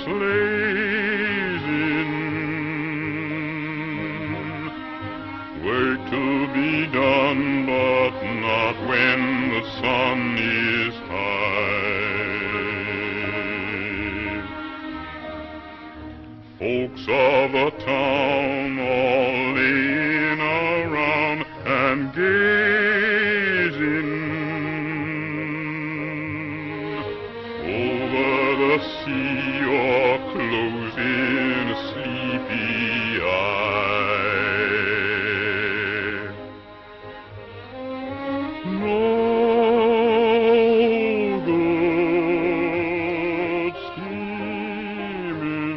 just lazing. Work to be done, but not when the sun is high. Folks of the town all laying around and gazing over the sea or closing a sleepy eye. No good scheming,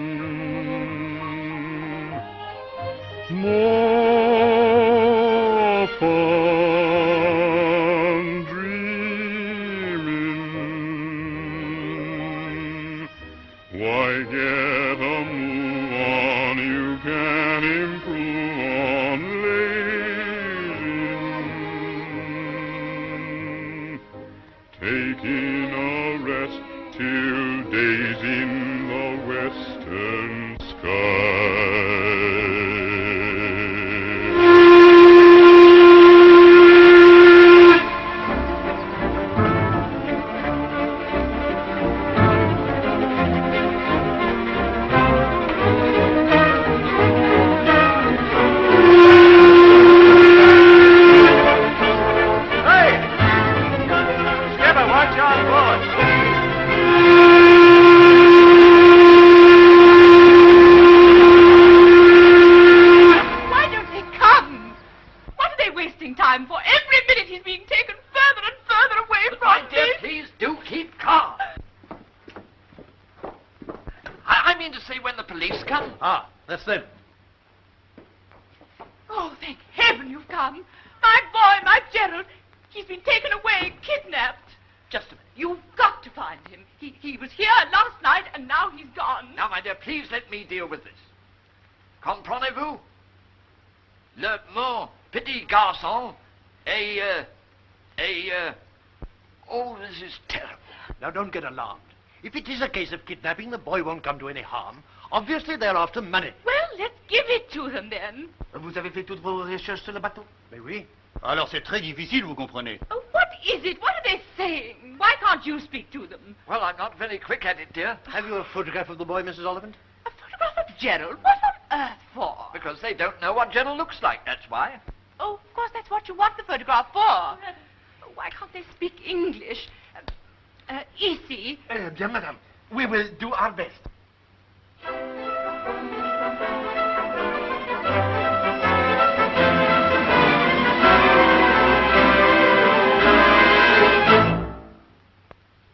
more fun dreaming. Why get a move on? You can improve on lazing. Taking a rest till days in the western sky. Oh, this is terrible. Now, don't get alarmed. If it is a case of kidnapping, the boy won't come to any harm. Obviously, they're after money. Well, let's give it to them, then. Vous avez fait toutes vos recherches sur le bateau? Mais oui. Alors, c'est très difficile, vous comprenez. Oh, what is it? What are they saying? Why can't you speak to them? Well, I'm not very quick at it, dear. Have you a photograph of the boy, Mrs. Ollivant? A photograph of Gerald? What on earth for? Because they don't know what Gerald looks like, that's why. Oh, of course, that's what you want the photograph for. Why can't they speak English? Ici. Bien, madame. We will do our best.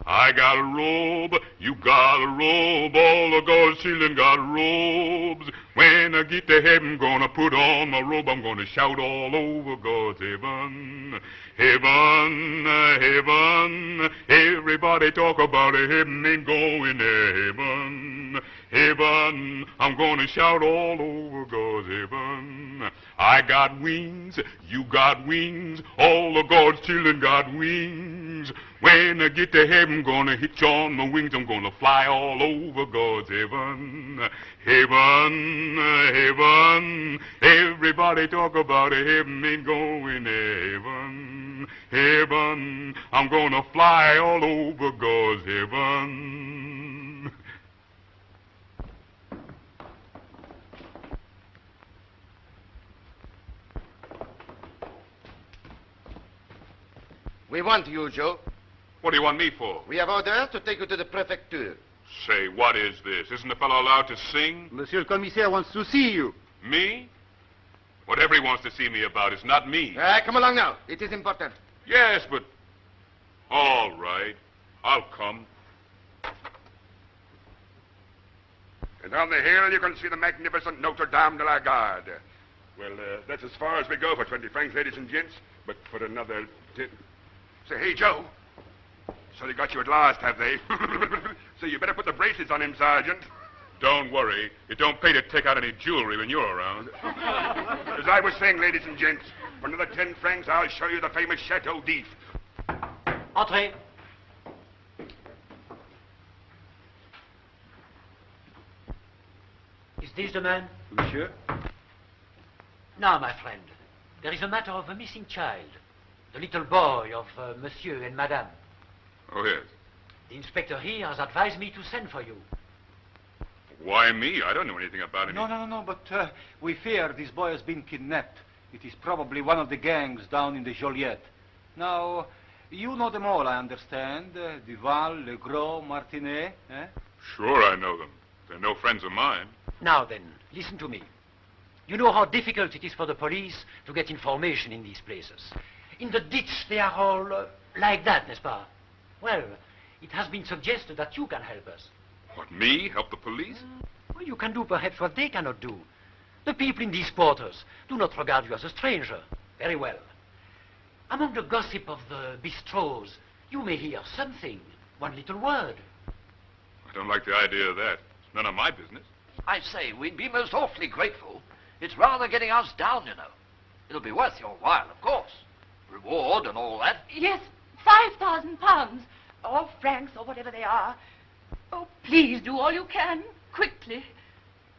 I got a robe, you got a robe, all the girls children got robes. When I get to heaven, gonna put on my robe, I'm gonna shout all over God's heaven. Heaven, heaven, everybody talk about a heaven, ain't going to heaven. Heaven, I'm gonna shout all over God's heaven. I got wings, you got wings, all of God's children got wings. When I get to heaven, gonna hitch on my wings, I'm gonna fly all over God's heaven. Heaven, heaven, everybody talk about a heaven, ain't going to heaven. Heaven, I'm gonna fly all over God's heaven. We want you, Joe. What do you want me for? We have orders to take you to the prefecture. Say, what is this? Isn't the fellow allowed to sing? Monsieur le commissaire wants to see you. Me? Whatever he wants to see me about, it's not me. Come along now. It is important. Yes, but... All right. I'll come. And on the hill, you can see the magnificent Notre Dame de la Garde. Well, that's as far as we go for 20 francs, ladies and gents. But for another... Say, hey, Joe. So they got you at last, have they? So you better put the braces on him, Sergeant. Don't worry. It don't pay to take out any jewelry when you're around. As I was saying, ladies and gents, for another 10 francs, I'll show you the famous Chateau d'If. Entrez. Is this the man? Monsieur? Now, my friend, there is a matter of a missing child. The little boy of Monsieur and Madame. Oh, yes. The inspector here has advised me to send for you. Why me? I don't know anything about it. No, but we fear this boy has been kidnapped. It is probably one of the gangs down in the Joliette. Now, you know them all, I understand. Duval, Legros, Martinet, eh? Sure, I know them. They're no friends of mine. Now then, listen to me. You know how difficult it is for the police to get information in these places. In the ditch, they are all like that, n'est-ce pas? Well, it has been suggested that you can help us. What, me? Help the police? Well, you can do perhaps what they cannot do. The people in these quarters do not regard you as a stranger. Very well. Among the gossip of the bistros, you may hear something, one little word. I don't like the idea of that. It's none of my business. I say, we'd be most awfully grateful. It's rather getting us down, you know. It'll be worth your while, of course. Reward and all that. Yes, £5,000, or francs, or whatever they are. Oh, please do all you can, quickly.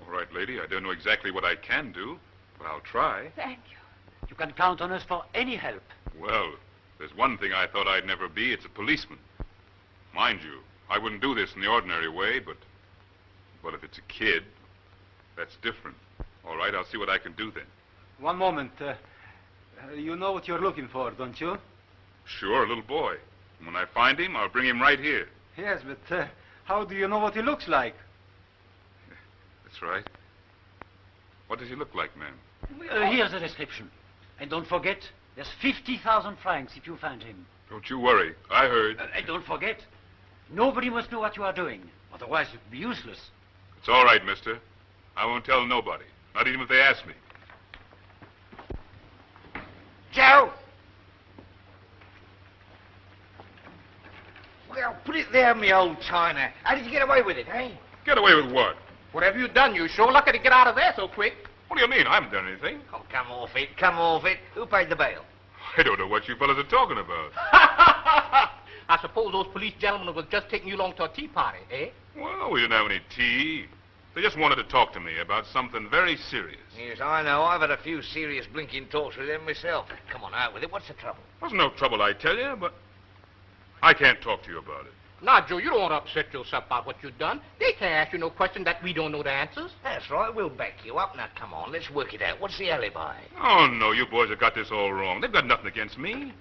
All right, lady, I don't know exactly what I can do, but I'll try. Thank you. You can count on us for any help. Well, there's one thing I thought I'd never be. It's a policeman. Mind you, I wouldn't do this in the ordinary way, but if it's a kid, that's different. All right, I'll see what I can do then. One moment. You know what you're looking for, don't you? Sure, a little boy. And when I find him, I'll bring him right here. Yes, but how do you know what he looks like? That's right. What does he look like, ma'am? Here's the description. And don't forget, there's 50,000 francs if you find him. Don't you worry. I heard. And don't forget, nobody must know what you are doing. Otherwise, it would be useless. It's all right, mister. I won't tell nobody. Not even if they ask me. Joe! Well, put it there, me old China. How did you get away with it, eh? Get away with what? Whatever you done, you sure lucky to get out of there so quick. What do you mean? I haven't done anything. Oh, come off it, come off it. Who paid the bail? I don't know what you fellas are talking about. I suppose those police gentlemen was just taking you along to a tea party, eh? Well, we didn't have any tea. They just wanted to talk to me about something very serious. Yes, I know. I've had a few serious blinking talks with them myself. Come on, out with it. What's the trouble? Wasn't no trouble, I tell you, but I can't talk to you about it. Now, Joe, you don't want to upset yourself about what you've done. They can't ask you no question that we don't know the answers. That's right. We'll back you up. Now, come on. Let's work it out. What's the alibi? Oh, no, you boys have got this all wrong. They've got nothing against me.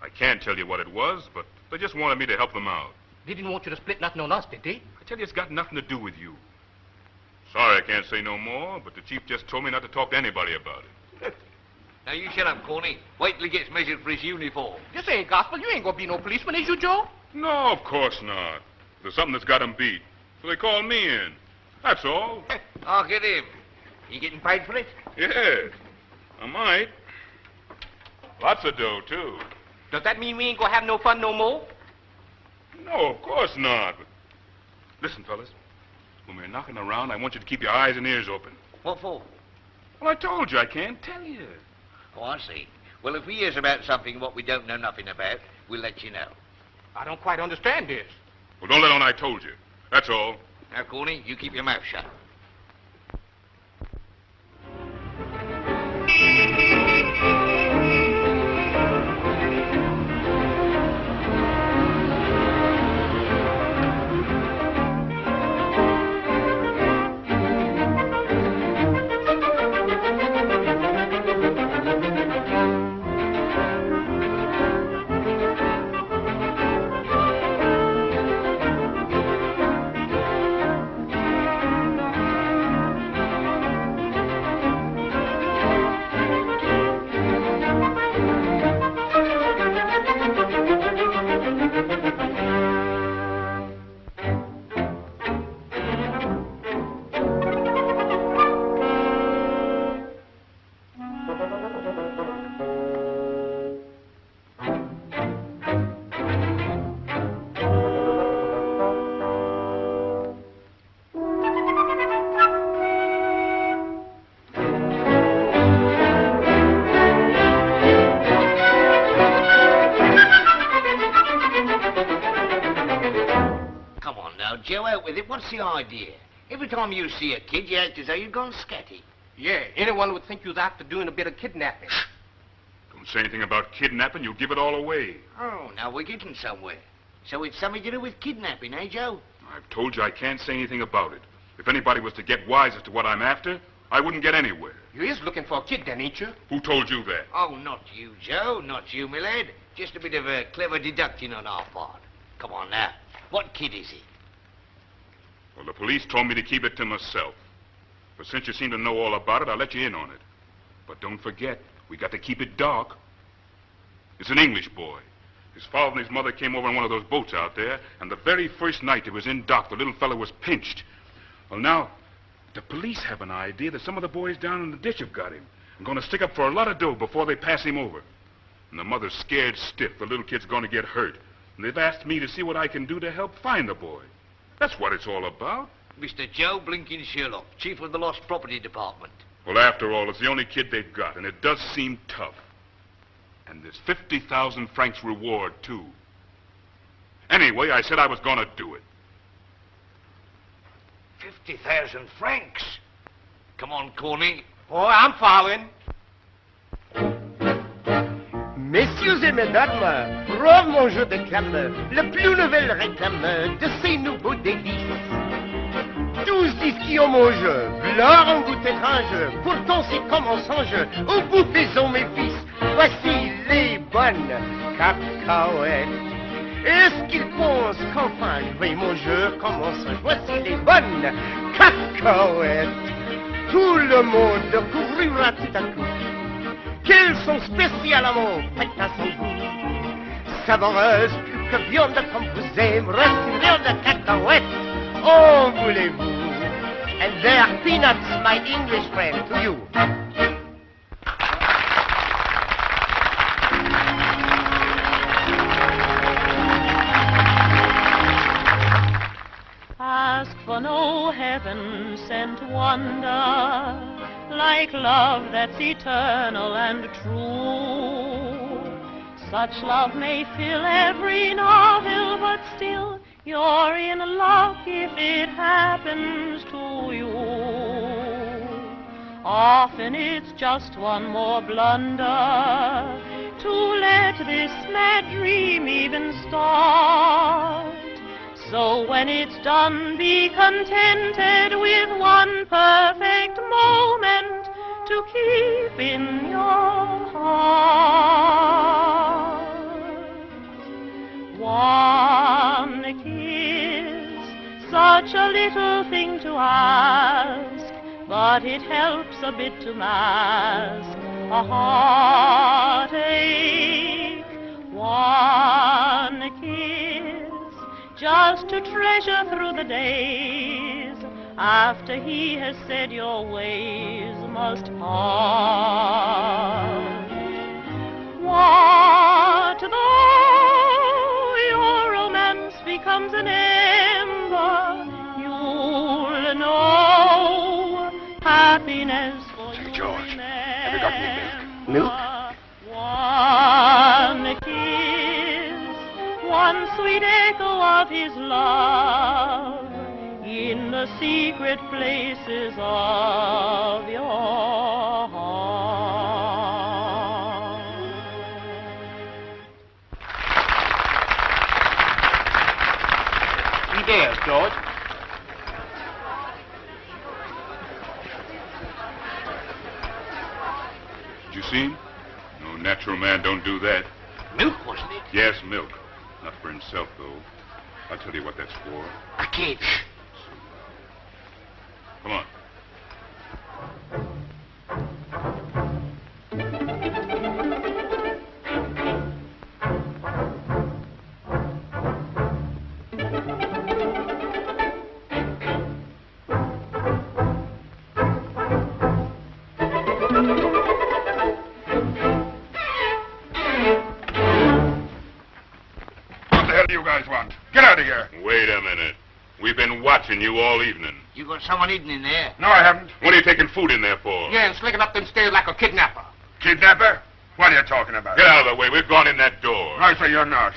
I can't tell you what it was, but they just wanted me to help them out. They didn't want you to split nothing on us, did they? I tell you, it's got nothing to do with you. Sorry I can't say no more, but the chief just told me not to talk to anybody about it. Now, you shut up, Corny. Wait till he gets measured for his uniform. This ain't gospel. You ain't gonna be no policeman, is you, Joe? No, of course not. There's something that's got him beat, so they called me in. That's all. I'll get him. You getting paid for it? Yes, I might. Lots of dough, too. Does that mean we ain't gonna have no fun no more? No, of course not. But listen, fellas. When we're knocking around, I want you to keep your eyes and ears open. What for? Well, I told you I can't tell you. Oh, I see. Well, if we hears about something what we don't know nothing about, we'll let you know. I don't quite understand this. Well, don't let on I told you. That's all. Now, Corny, you keep your mouth shut. Joe, out with it. What's the idea? Every time you see a kid, you act as though you'd gone scatty. Yeah, anyone would think you was after doing a bit of kidnapping. Don't say anything about kidnapping, you'll give it all away. Oh, now we're getting somewhere. So it's something to do with kidnapping, eh, Joe? I've told you I can't say anything about it. If anybody was to get wise as to what I'm after, I wouldn't get anywhere. You is looking for a kid then, ain't you? Who told you that? Oh, not you, Joe. Not you, my lad. Just a bit of a clever deducting on our part. Come on now. What kid is he? Well, the police told me to keep it to myself. But since you seem to know all about it, I'll let you in on it. But don't forget, we got to keep it dark. It's an English boy. His father and his mother came over on one of those boats out there, and the very first night it was in dock, the little fellow was pinched. Well, now, the police have an idea that some of the boys down in the ditch have got him and going to stick up for a lot of dough before they pass him over. And the mother's scared stiff the little kid's going to get hurt. And they've asked me to see what I can do to help find the boy. That's what it's all about. Mr. Joe Blinkin Sherlock, Chief of the Lost Property Department. Well, after all, it's the only kid they've got, and it does seem tough. And there's 50,000 francs reward, too. Anyway, I said I was going to do it. 50,000 francs? Come on, Corny. Oh, I'm following. Messieurs et mesdames, prouve mon jeu de clam, le plus nouvelle réclame de ces nouveaux délices. Tous disent qui ont mon jeu, leur en goût étrange, pourtant c'est comme on songe, au bout faisons mes fils, voici les bonnes cacahuètes. Est-ce qu'ils pensent qu'enfin je vais mon jeu comme on songe, voici les bonnes cacahuètes. Tout le monde couvrira tout à coup. Qu'elles sont spécialement faites à son goût. Savoreuses, plus que viande comme vous aimerez, viande de cacahuètes. Oh, voulez-vous? And they are peanuts, my English friend, to you. Ask for no heaven-sent wonder, like love that's eternal and true. Such love may fill every novel, but still you're in luck if it happens to you. Often it's just one more blunder to let this mad dream even start. So when it's done, be contented with one perfect moment to keep in your heart. One kiss, such a little thing to ask, but it helps a bit to mask a heartache. One kiss, just to treasure through the days, after he has said your ways must part. What though your romance becomes an ember, you'll know happiness for you. George, have you got any Milk? One kiss, one sweet echo of his love in the secret places of your heart. He dares, George. Did you see him? No natural man don't do that. Milk, wasn't it? Yes, milk. Not for himself, though. I'll tell you what that's for. A kid. Come on. What the hell do you guys want? Get out of here. Wait a minute. We've been watching you all evening. You got someone hidden in there? No, I haven't. What are you taking food in there for? Yeah, and slinking up them stairs like a kidnapper. Kidnapper? What are you talking about? Get out of the way. We've gone in that door. I say you're not.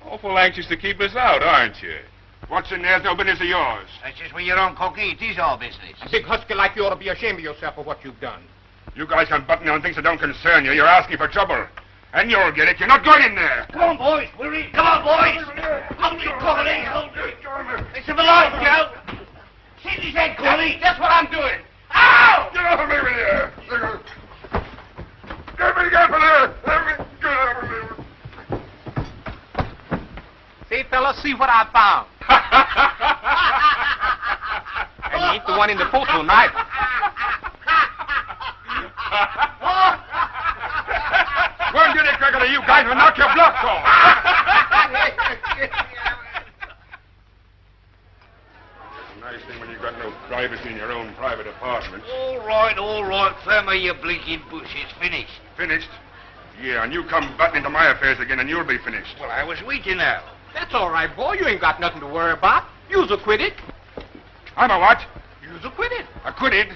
Awful anxious to keep us out, aren't you? What's in there's no business of yours. That's just where your own cookie. It is our business. A big husky like you ought to be ashamed of yourself for what you've done. You guys can button on things that don't concern you. You're asking for trouble. And you'll get it. You're not going in there. Come on, boys. We're in. Come on, boys. Ugly cockle. It's a life, Joe. Sit his head, Corley. That's what I'm doing. Ow! Get off of me with you. Get from there. Get off of me. See, fellas, see what I found. And you ain't the one in the postal neither. One good cracker to you guys will knock your blocks off. Nice thing when you've got no privacy in your own private apartment. All right. Firmer your blinking bushes. Finished. Finished? Yeah, and you come butting into my affairs again and you'll be finished. Well, I was waiting now. That's all right, boy. You ain't got nothing to worry about. You's acquitted. I'm a what? You's acquitted. Acquitted?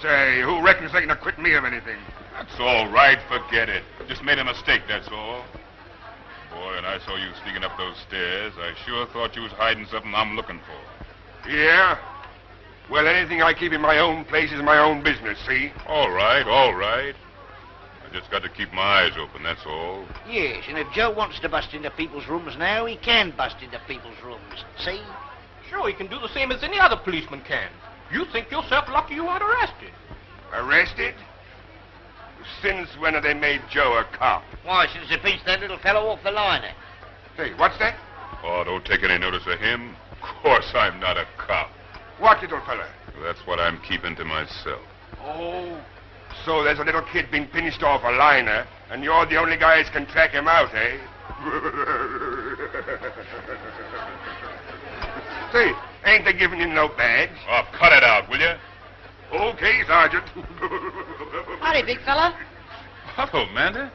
Say, who reckons they can acquit me of anything? That's all right. Forget it. Just made a mistake, that's all. Boy, and I saw you sneaking up those stairs. I sure thought you was hiding something I'm looking for. Yeah? Well, anything I keep in my own place is my own business, see? All right. I just got to keep my eyes open, that's all. Yes, and if Joe wants to bust into people's rooms now, he can bust into people's rooms. See? Sure, he can do the same as any other policeman can. You think yourself lucky you weren't arrested. Arrested? Since when have they made Joe a cop? Why, since they pinched that little fellow off the liner. Say, what's that? Oh, don't take any notice of him. Of course I'm not a cop. What little fella? That's what I'm keeping to myself. Oh, so there's a little kid been pinched off a liner, and you're the only guys can track him out, eh? Say, ain't they giving him no badge? Oh, cut it out, will you? Okay, Sergeant. Howdy, big fella. Hello, Amanda.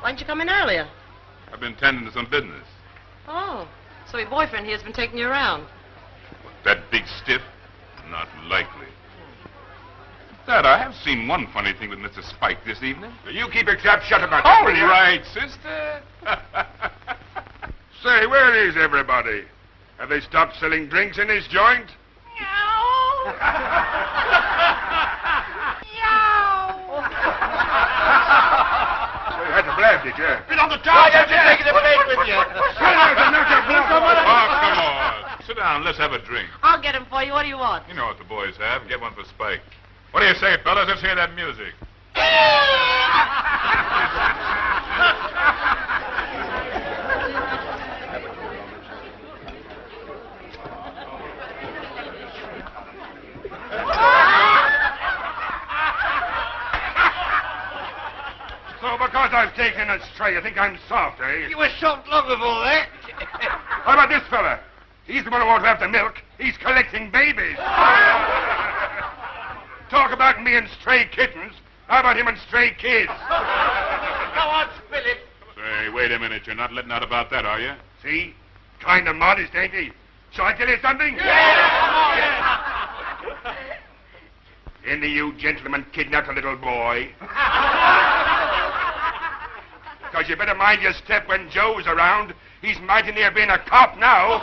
Why didn't you come in earlier? I've been tending to some business. Oh, so your boyfriend here's been taking you around. That big stiff? Not likely. Dad, I have seen one funny thing with Mr. Spike this evening. You keep your trap shut about that, All will you? right, sister. Say, where is everybody? Have they stopped selling drinks in this joint? You had to blab, did you? Been on the job. Don't you take the blade with you. Oh, come on. Sit down. Let's have a drink. I'll get him for you. What do you want? You know what the boys have. Get one for Spike. What do you say, fellas? Let's hear that music. So because I've taken a stray, you think I'm soft, eh? You were soft long before that. How about this fella? He's the one who won't have the milk. He's collecting babies. Talk about me and stray kittens. How about him and stray kids? Go on, spill it. Say, wait a minute. You're not letting out about that, are you? See? Kind of modest, ain't he? Shall I tell you something? Any of you gentlemen kidnapped a little boy? Because you better mind your step when Joe's around. He's mighty near being a cop now.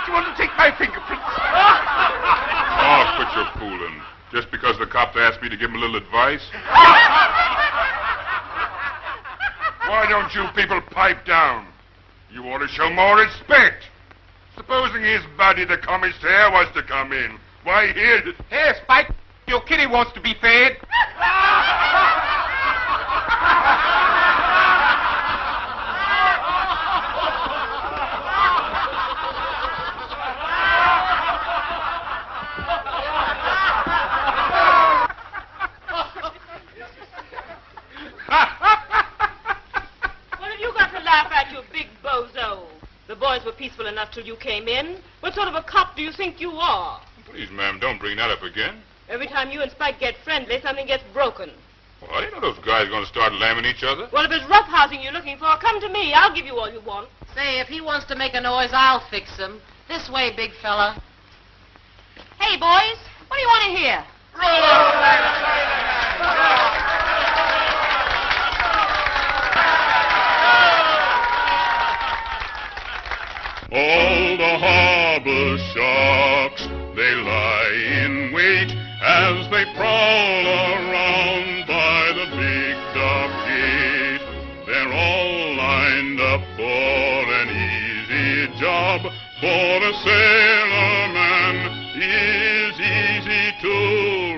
Do you want to take my fingerprints? Oh, quit your fooling. Just because the cops asked me to give him a little advice? Why don't you people pipe down? You ought to show more respect. Supposing his buddy, the commissaire, was to come in. Why, he'd... Hey, Spike, your kitty wants to be fed. What have you got to laugh at, you big bozo? The boys were peaceful enough till you came in. What sort of a cop do you think you are? Please, ma'am, don't bring that up again. Every time you and Spike get friendly, something gets broken. Well, you know those guys are going to start lambing each other. Well, if it's roughhousing you're looking for, come to me. I'll give you all you want. Say, if he wants to make a noise, I'll fix him. This way, big fella. Hey, boys, what do you want to hear? All the harbor sharks, they lie in wait as they prowl around by the big dock gate. They're all lined up for an easy job, for a sailorman is easy to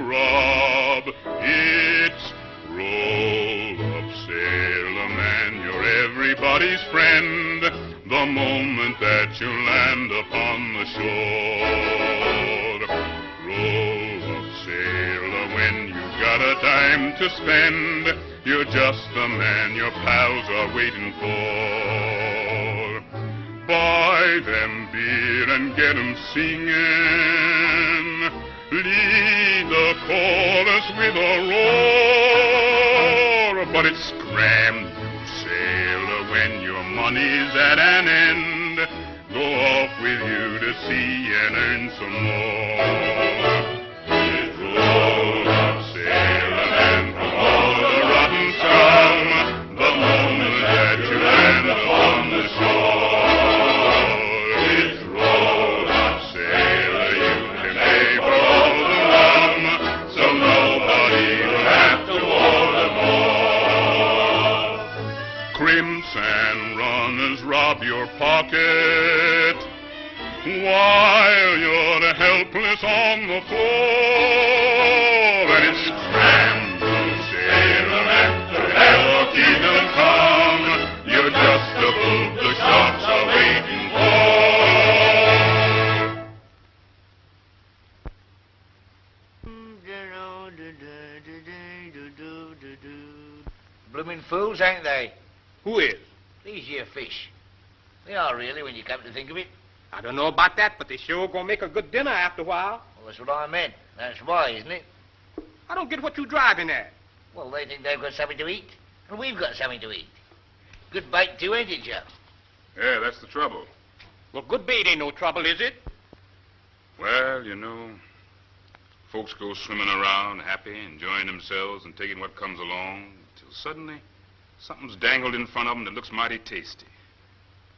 rob. It's roll up, sailorman, you're everybody's friend the moment that you land upon the shore. Roll up, sailor, when you've got a dime to spend, you're just the man your pals are waiting for. Buy them beer and get 'em singing. Lead the chorus with a roar. But it's scram, you sailor, when your money's at an end. Go off with you to sea and earn some more. It's roll up, sailor man, from all the rotten scum, the moment that you land upon the shore. It's roll up, sailor, you can pay for all the rum, so nobody will have to order more. Crimps and runners rob your pocket while you're helpless on the floor. And it's scram, you sailor man, to hell or keep them calm. You're just the food the sharks are waiting for. Blooming fools, ain't they? Who is? These here fish. They are really, when you come to think of it. I don't know about that, but they sure gonna make a good dinner after a while. Well, that's what I meant. That's why, isn't it? I don't get what you're driving at. Well, they think they've got something to eat, and we've got something to eat. Good bait too, ain't it, Joe? Yeah, that's the trouble. Well, good bait ain't no trouble, is it? Well, you know, folks go swimming around happy, enjoying themselves and taking what comes along, until suddenly something's dangled in front of them that looks mighty tasty.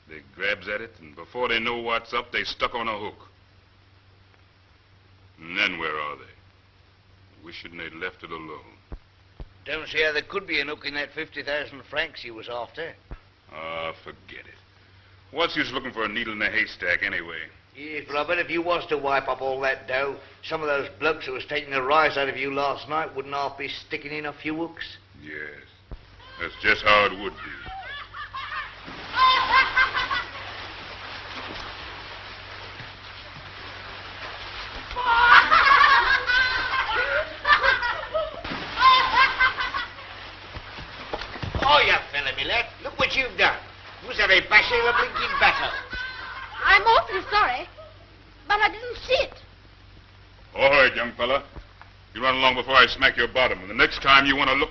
They grabs at it, and before they know what's up, they stuck on a hook. And then where are they? Wishing they'd left it alone. Don't see how there could be an hook in that 50,000 francs he was after. Ah, forget it. What's use looking for a needle in a haystack anyway? Yes, but I bet if you was to wipe up all that dough, some of those blokes who was taking a rise out of you last night wouldn't half be sticking in a few hooks. Yes, that's just how it would be. Oh, you fella, me lad, look what you've done. You was a bashing a blinking battle. I'm awfully sorry, but I didn't see it. All right, young fella. You run along before I smack your bottom. And the next time you want to look...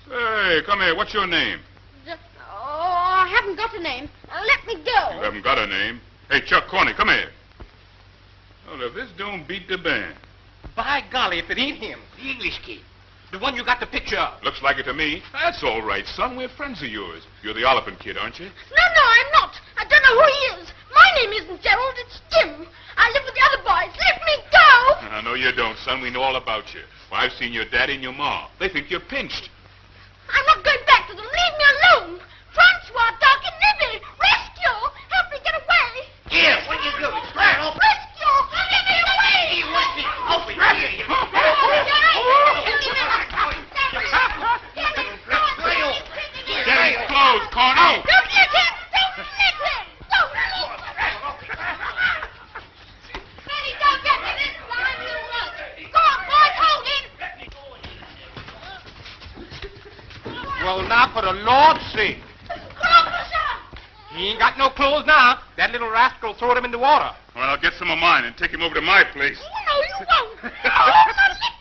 Say, come here. What's your name? I haven't got a name. Let me go. You haven't got a name? Hey, Chuck Corney, come here. Well, if this don't beat the band. By golly, if it ain't him. The English kid. The one you got the picture of. Looks like it to me. That's all right, son. We're friends of yours. You're the Oliphant kid, aren't you? No, I'm not. I don't know who he is. My name isn't Gerald, it's Tim. I live with the other boys. Let me go! No, you don't, son. We know all about you. Well, I've seen your daddy and your ma. They think you're pinched. I'm not going back to them. Leave me alone. Francois, talking Libby. Rescue! Help me get away! Here, what are you doing? Square off. Rescue! Get me away! He wants me open. Here, you. Get his clothes, Corney! Don't let him! Don't let him! Don't let him! Benny, don't get me this time, you won't. Go on, boys, hold him! Well, now, for the Lord's sake. Robeson! He ain't got no clothes now. That little rascal throwed him in the water. Well, I'll get some of mine and take him over to my place. No, you won't. No, let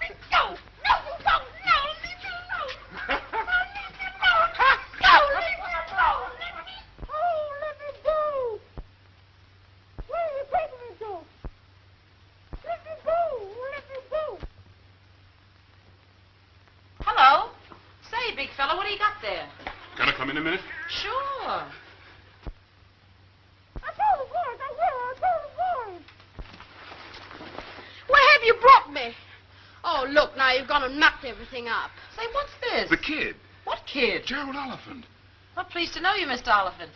me go. No, you won't. No, leave me alone. No, leave me alone. No, leave me alone. Let me go. Where are you taking me to? Let me go. Let me go. Hello. Say, big fella, what do you got there? Can I come in a minute? Sure. I gone and mucked everything up. Say, what's this? The kid. What kid? Gerald Oliphant. Well, pleased to know you, Mr. Oliphant.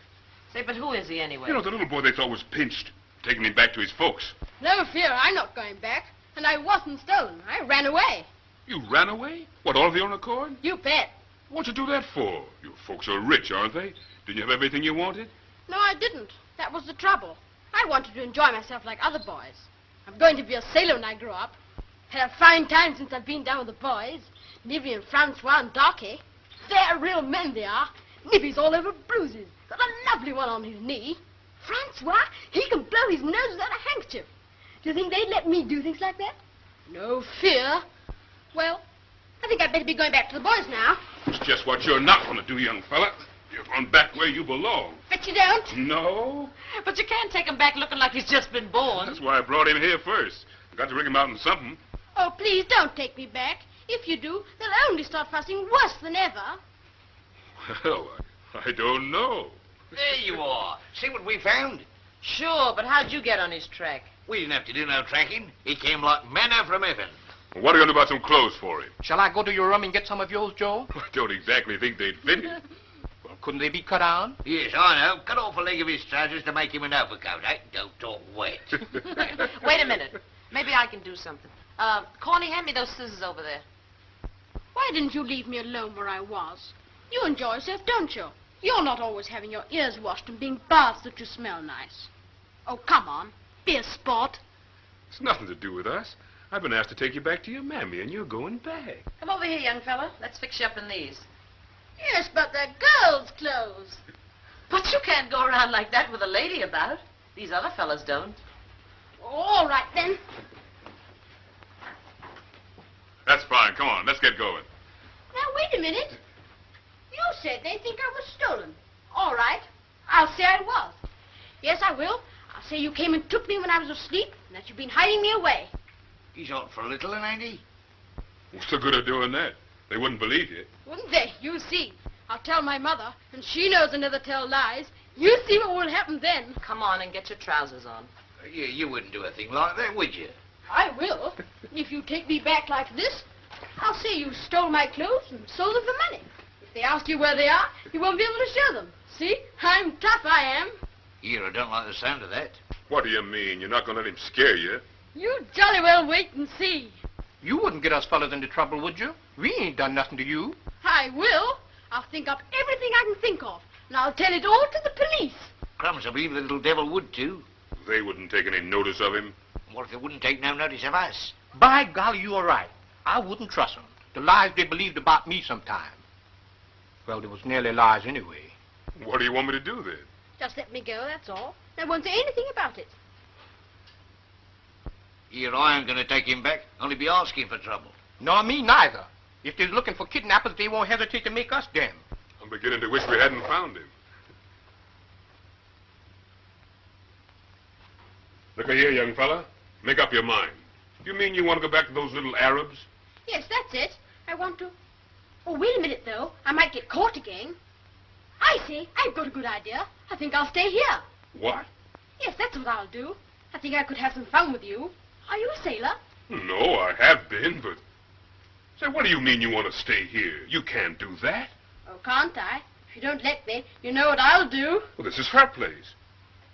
Say, but who is he anyway? You know, the little boy they thought was pinched, taking him back to his folks. No fear, I'm not going back. And I wasn't stolen. I ran away. You ran away? What, all of your own accord? You bet. What'd you do that for? Your folks are rich, aren't they? Didn't you have everything you wanted? No, I didn't. That was the trouble. I wanted to enjoy myself like other boys. I'm going to be a sailor when I grow up. Had a fine time since I've been down with the boys. Nibby and Francois and Darky. They're real men, they are. Nibby's all over bruises. Got a lovely one on his knee. Francois, he can blow his nose without a handkerchief. Do you think they'd let me do things like that? No fear. Well, I think I'd better be going back to the boys now. It's just what you're not going to do, young fella. You're going back where you belong. Bet you don't. No. But you can't take him back looking like he's just been born. That's why I brought him here first. Got to ring him out in something. Oh, please don't take me back. If you do, they'll only start fussing worse than ever. Well, I don't know. There you are. See what we found? Sure, but how'd you get on his track? We didn't have to do no tracking. He came like manna from heaven. What are you going to do about some clothes for him? Shall I go to your room and get some of yours, Joe? I don't exactly think they'd fit him. Well, couldn't they be cut on? Yes, I know. Cut off a leg of his trousers to make him an overcoat, eh? Don't talk wet. Wait a minute. Maybe I can do something. Corny, hand me those scissors over there. Why didn't you leave me alone where I was? You enjoy yourself, don't you? You're not always having your ears washed and being bathed that you smell nice. Oh, come on. Be a sport. It's nothing to do with us. I've been asked to take you back to your mammy, and you're going back. Come over here, young fella. Let's fix you up in these. Yes, but they're girls' clothes. But you can't go around like that with a lady about. These other fellas don't. All right, then. That's fine. Come on, let's get going. Now, wait a minute. You said they think I was stolen. All right. I'll say I was. Yes, I will. I'll say you came and took me when I was asleep and that you've been hiding me away. He's out for a little, ain't he? What's the good of doing that? They wouldn't believe you. Wouldn't they? You see. I'll tell my mother, and she knows I never tell lies. You see what will happen then. Come on and get your trousers on. You wouldn't do a thing like that, would you? I will. If you take me back like this, I'll say you stole my clothes and sold them for money. If they ask you where they are, you won't be able to show them. See? I'm tough, I am. Here, I don't like the sound of that. What do you mean? You're not going to let him scare you? You jolly well wait and see. You wouldn't get us fellas into trouble, would you? We ain't done nothing to you. I will. I'll think up everything I can think of, and I'll tell it all to the police. Crumbs, I believe the little devil would, too. They wouldn't take any notice of him. What if they wouldn't take no notice of us? By golly, you are right. I wouldn't trust them. The lies they believed about me sometime. Well, there was nearly lies anyway. What do you want me to do then? Just let me go, that's all. They won't say anything about it. Here, I ain't going to take him back, only be asking for trouble. Nor me neither. If they're looking for kidnappers, they won't hesitate to make us them. I'm beginning to wish we hadn't found him. Look here, young fella. Make up your mind. You mean you want to go back to those little Arabs? Yes, that's it. I want to. Oh, wait a minute, though. I might get caught again. I say, I've got a good idea. I think I'll stay here. What? Yes, that's what I'll do. I think I could have some fun with you. Are you a sailor? No, I have been, but... Say, what do you mean you want to stay here? You can't do that. Oh, can't I? If you don't let me, you know what I'll do. Well, this is her place.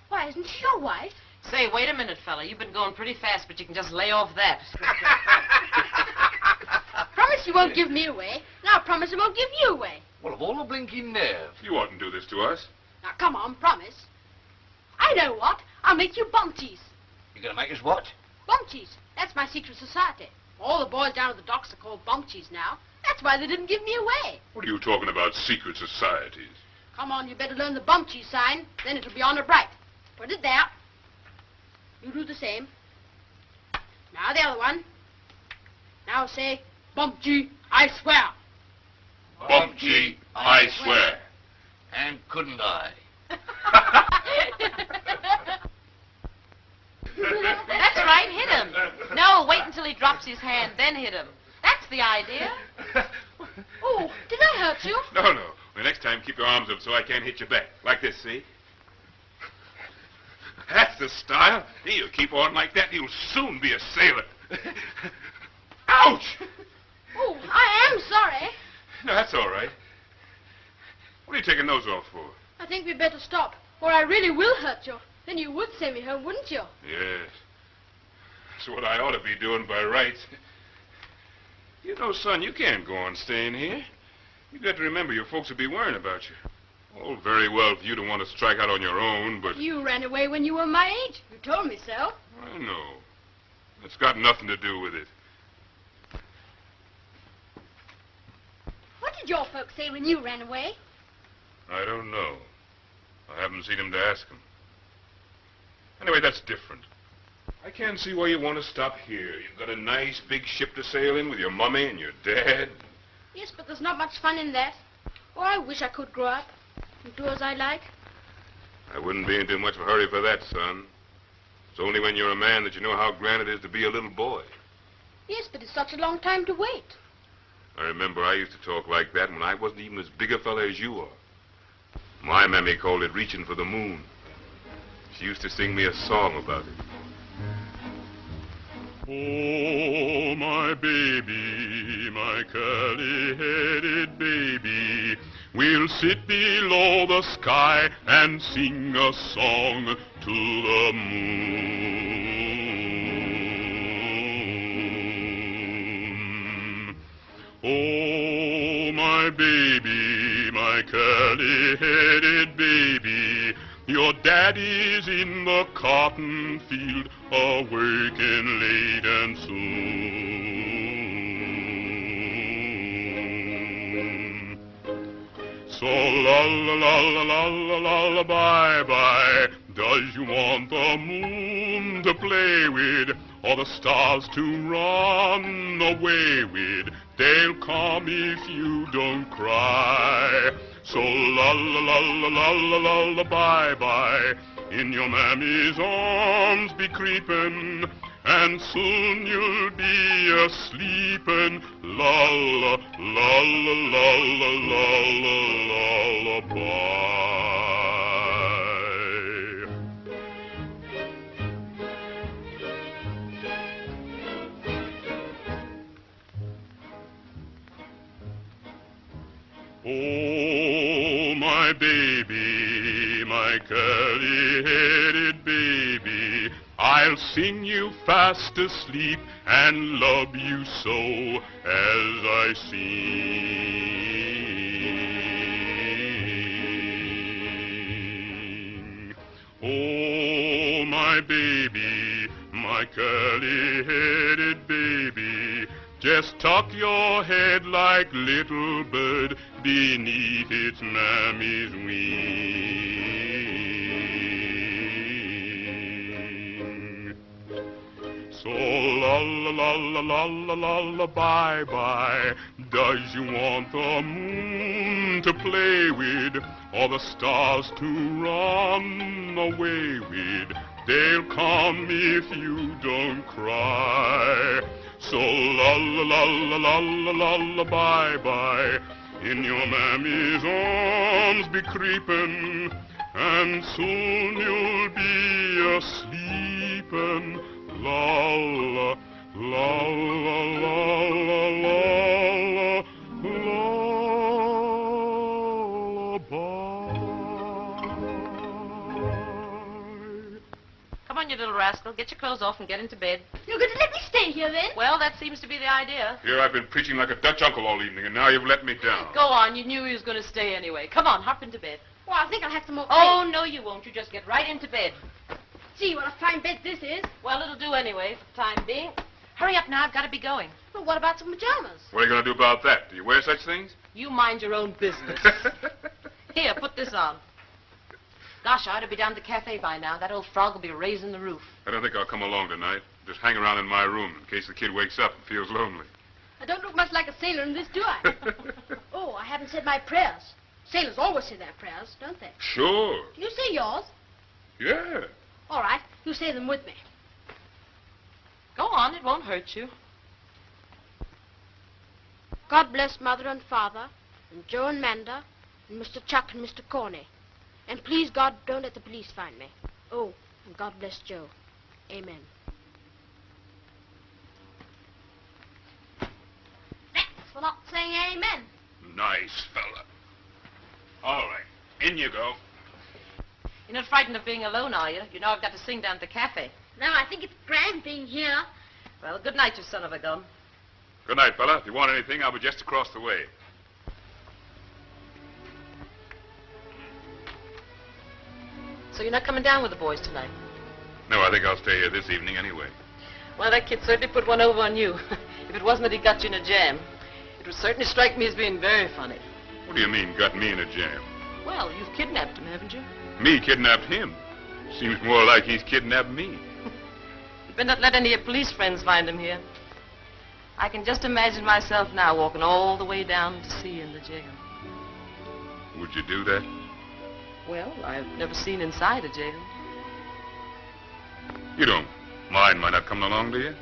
Why, isn't she your wife? Say, wait a minute, fella. You've been going pretty fast, but you can just lay off that. Promise you won't give me away, and I'll promise I won't give you away. Well, of all the blinking nerve. You oughtn't do this to us. Now, come on, promise. I know what. I'll make you bumchies. You're going to make us what? Bumchies. That's my secret society. All the boys down at the docks are called bumchies now. That's why they didn't give me away. What are you talking about, secret societies? Come on, you better learn the bumchie sign. Then it'll be honor bright. Put it there. You do the same. Now the other one. Now say, bumchie, I swear. Bumchie, I swear. And couldn't I? That's right, hit him. No, wait until he drops his hand, then hit him. That's the idea. Oh, did I hurt you? No. Well, next time, keep your arms up so I can't hit you back. Like this, see? That's the style. You keep on like that, you'll soon be a sailor. Ouch! Oh, I am sorry. No, that's all right. What are you taking those off for? I think we'd better stop, or I really will hurt you. Then you would send me home, wouldn't you? Yes. That's what I ought to be doing by rights. You know, son, you can't go on staying here. You got to remember your folks will be worrying about you. Oh, very well for you to want to strike out on your own, but... You ran away when you were my age. You told me so. I know. It's got nothing to do with it. What did your folks say when you ran away? I don't know. I haven't seen him to ask him. Anyway, that's different. I can't see why you want to stop here. You've got a nice big ship to sail in with your mummy and your dad. Yes, but there's not much fun in that. Oh, I wish I could grow up and do as I like. I wouldn't be in too much of a hurry for that, son. It's only when you're a man that you know how grand it is to be a little boy. Yes, but it's such a long time to wait. I remember I used to talk like that when I wasn't even as big a fella as you are. My mammy called it reaching for the moon. She used to sing me a song about it. Oh, my baby, my curly-headed baby, we'll sit below the sky and sing a song to the moon. Oh, my baby, my curly-headed baby, your daddy's in the cotton field, a-working late and soon. So la-la-la-la-la-la-la-bye-bye, does you want the moon to play with, or the stars to run away with? They'll come if you don't cry. So la-la-la-la-la-la-la-bye-bye, in your mammy's arms be creepin', and soon you'll be a-sleepin'. La-la-la-la-la-la-la-la-bye. Oh, my baby, my curly-headed baby, I'll sing you fast asleep and love you so as I sing. Oh, my baby, my curly-headed baby, just tuck your head like little bird beneath its mammy's wing. So la-la-la-la-la-la-la-bye-bye, does you want the moon to play with, or the stars to run away with? They'll come if you don't cry. So la-la-la-la-la-la-la-bye-bye, in your mammy's arms be creepin', and soon you'll be a-sleepin'. Come on, you little rascal. Get your clothes off and get into bed. You're going to let me stay here, then? Well, that seems to be the idea. Here I've been preaching like a Dutch uncle all evening, and now you've let me down. Go on. You knew he was going to stay anyway. Come on, hop into bed. Well, I think I'll have some more Oh, no, you won't. You just get right into bed. Gee, what a fine bed this is. Well, it'll do anyway for the time being. Hurry up now. I've got to be going. Well, what about some pajamas? What are you going to do about that? Do you wear such things? You mind your own business. Here, put this on. Gosh, I ought to be down at the cafe by now. That old frog will be raising the roof. I don't think I'll come along tonight. Just hang around in my room in case the kid wakes up and feels lonely. I don't look much like a sailor in this, do I? Oh, I haven't said my prayers. Sailors always say their prayers, don't they? Sure. Can you say yours? Yeah. All right, you say them with me. Go on, it won't hurt you. God bless Mother and Father, and Joe and Manda, and Mr. Chuck and Mr. Corney. And please, God, don't let the police find me. Oh, and God bless Joe. Amen. for not saying amen. Nice fella. All right, in you go. You're not frightened of being alone, are you? You know I've got to sing down at the cafe. No, I think it's grand being here. Well, good night, you son of a gun. Good night, fella. If you want anything, I'll be just across the way. So you're not coming down with the boys tonight? No, I think I'll stay here this evening anyway. Well, that kid certainly put one over on you. If it wasn't that he got you in a jam, it would certainly strike me as being very funny. What do you mean, got me in a jam? Well, you've kidnapped him, haven't you? Me kidnapped him. Seems more like he's kidnapped me. You better not let any of your police friends find him here. I can just imagine myself now walking all the way down to see you in the jail. Would you do that? Well, I've never seen inside a jail. You don't mind my not coming along, do you?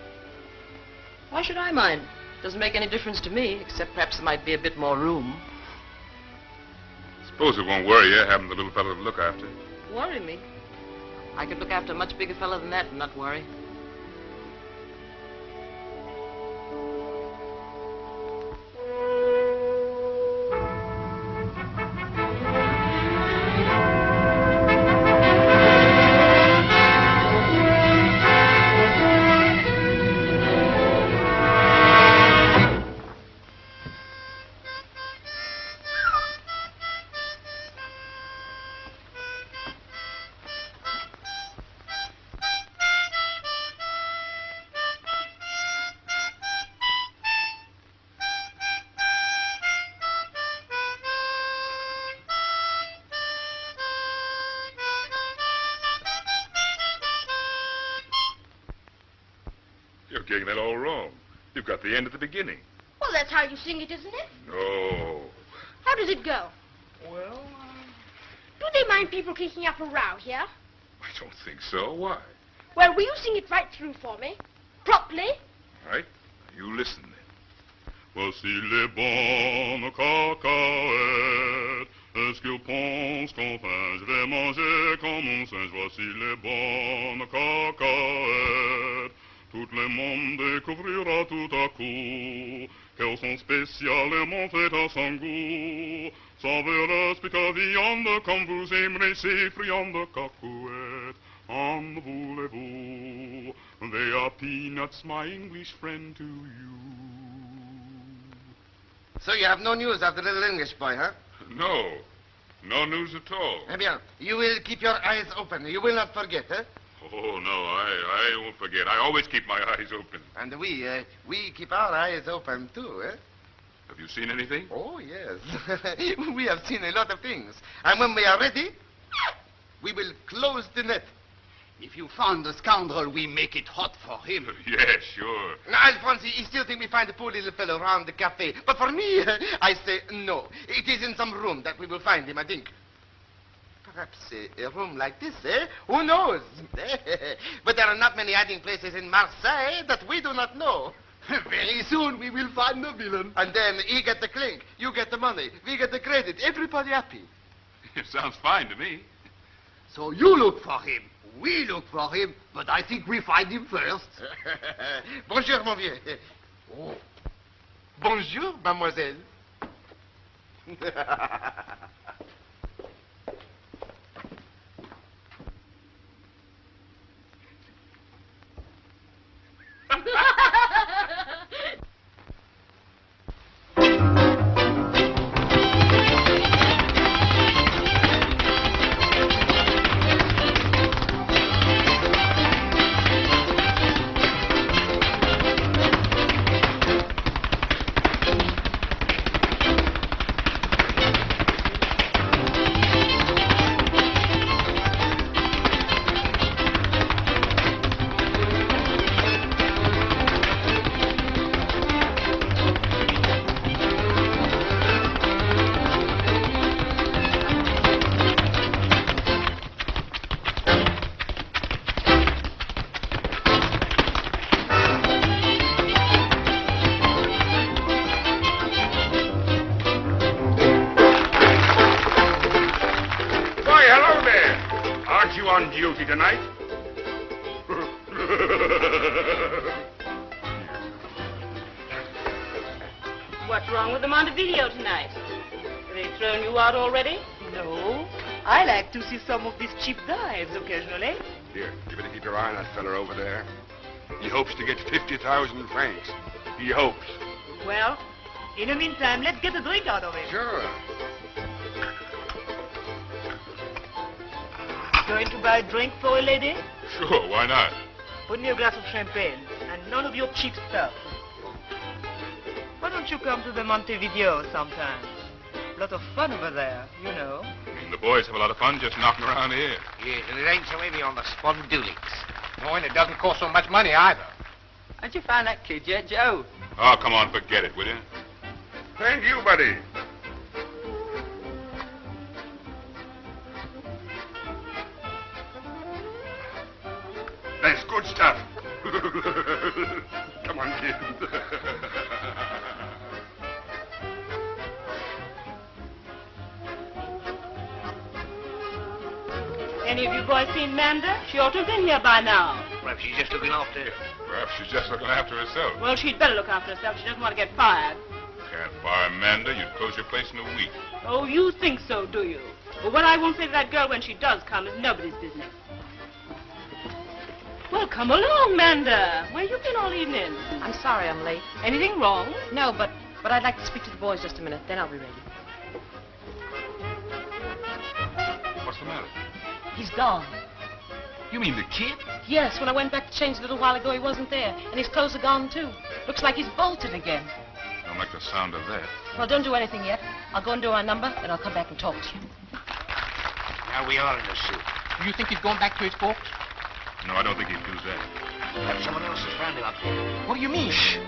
Why should I mind? Doesn't make any difference to me, except perhaps there might be a bit more room. Suppose it won't worry you having the little fellow to look after. Worry me? I could look after a much bigger fellow than that and not worry. You're getting that all wrong. You've got the end at the beginning. Well, that's how you sing it, isn't it? No. How does it go? Well, Do they mind people kicking up a row here? I don't think so. Why? Well, will you sing it right through for me? Properly? All right. You listen then. Voici les bonnes cacahuètes. Est-ce qu'ils pensent qu'enfin je vais manger comme un singe? Voici les bonnes cacahuètes. Tout le monde découvrira tout à coup qu'elles sont spécialement faites à son goût. Savoureuse piquante viande comme vous aimerez ces friandes cacahuètes. En voulez-vous? They are peanuts, my English friend, to you. So you have no news of the little English boy, huh? No. No news at all. Eh bien, you will keep your eyes open. You will not forget, huh? Oh, no, I won't forget. I always keep my eyes open. And we keep our eyes open, too, eh? Have you seen anything? Oh, yes. We have seen a lot of things. And when we are ready, we will close the net. If you found the scoundrel, we make it hot for him. Yes, sure. Now, Alphonse, he still think we find the poor little fellow around the cafe. But for me, I say no. It is in some room that we will find him, I think. Perhaps a room like this, eh? Who knows? But there are not many hiding places in Marseille that we do not know. Very soon we will find the villain. And then he get the clink, you get the money, we get the credit, everybody happy. It sounds fine to me. So you look for him. We look for him, but I think we find him first. Bonjour, mon vieux. Oh. Bonjour, mademoiselle. On duty tonight? What's wrong with the Montevideo tonight? Have they thrown you out already? No. I like to see some of these cheap dives occasionally. Here, you better keep your eye on that fella over there. He hopes to get 50,000 francs. He hopes. Well, in the meantime, let's get a drink out of it. Sure. Going to buy a drink for a lady? Sure, why not? Put me a glass of champagne, and none of your cheap stuff. Why don't you come to the Montevideo sometime? A lot of fun over there, you know. The boys have a lot of fun just knocking around here. Yes, and it ain't so heavy on the spondulics. No, and it doesn't cost so much money either. How'd you find that kid yet, Joe? Oh, come on, forget it, will you? Thank you, buddy. That's good stuff. Come on, kid. Any of you boys seen Manda? She ought to have been here by now. Perhaps she's just looking after. Perhaps she's just looking after herself. Well, she'd better look after herself. She doesn't want to get fired. Can't fire Amanda. You'd close your place in a week. Oh, you think so, do you? Well, what I won't say to that girl when she does come is nobody's business. Well, come along, Manda. Where you been all evening? I'm sorry I'm late. Anything wrong? No, but I'd like to speak to the boys just a minute. Then I'll be ready. What's the matter? He's gone. You mean the kid? Yes, when I went back to change a little while ago, he wasn't there. And his clothes are gone, too. Looks like he's bolted again. Don't like the sound of that. Well, don't do anything yet. I'll go and do our number, then I'll come back and talk to you. Now we are in the soup. Do you think he's going back to his folks? No, I don't think he'd do that. Perhaps someone else has found him up there. What do you mean? Shh.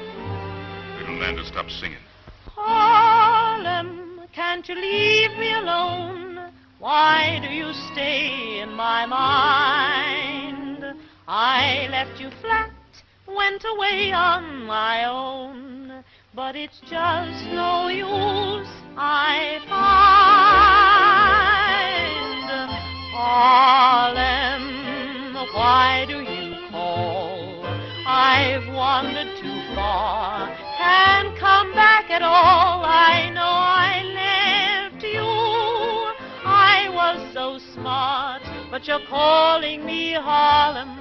Little Amanda, stop singing. Harlem, can't you leave me alone? Why do you stay in my mind? I left you flat, went away on my own, but it's just no use, I find. Harlem, why do you call? I've wandered too far, can't come back at all. I know I left you, I was so smart, but you're calling me Harlem.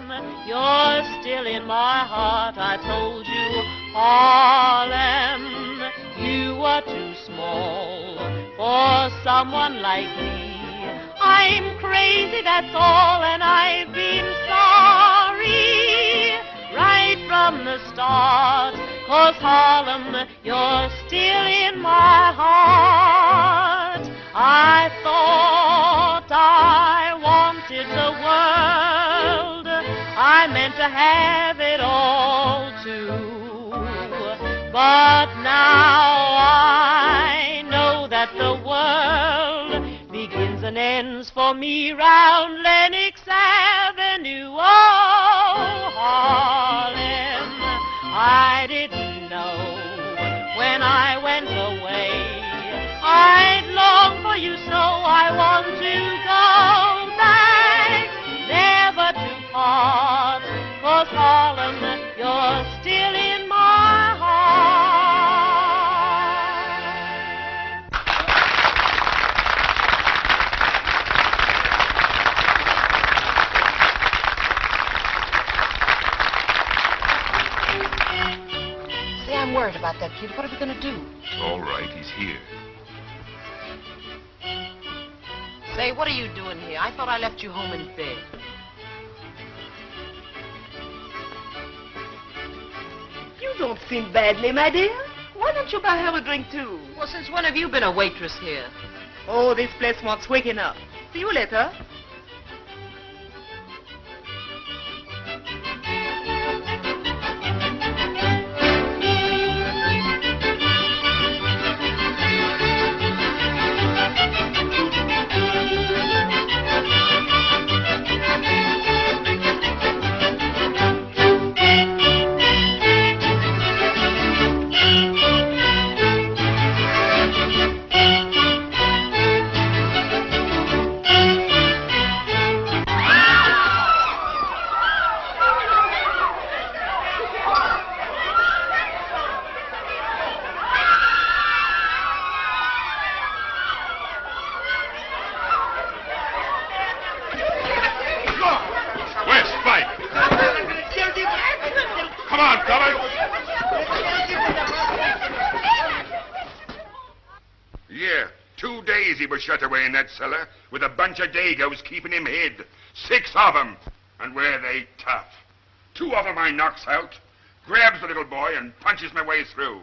You're still in my heart. I told you, Harlem, you were too small for someone like me. I'm crazy, that's all, and I've been sorry right from the start. 'Cause Harlem, you're still in my heart. I thought I wanted the world. I meant to have it all too. But now I know that the world begins and ends for me round Lenox Avenue. Oh, Harlem, I didn't know when I went away I'd long for you, so I want to go back, never to part. 'Cause Harlem, you're still in my heart. Say, I'm worried about that kid. What are we going to do? It's all right. He's here. Say, what are you doing here? I thought I left you home in bed. You don't seem badly, my dear. Why don't you buy her a drink, too? Well, since when have you been a waitress here? Oh, this place wants waking up. See you later. Come on, fellas. Yeah, 2 days he was shut away in that cellar with a bunch of Dagos keeping him hid. 6 of them. And were they tough. 2 of them I knocks out, grabs the little boy and punches my way through.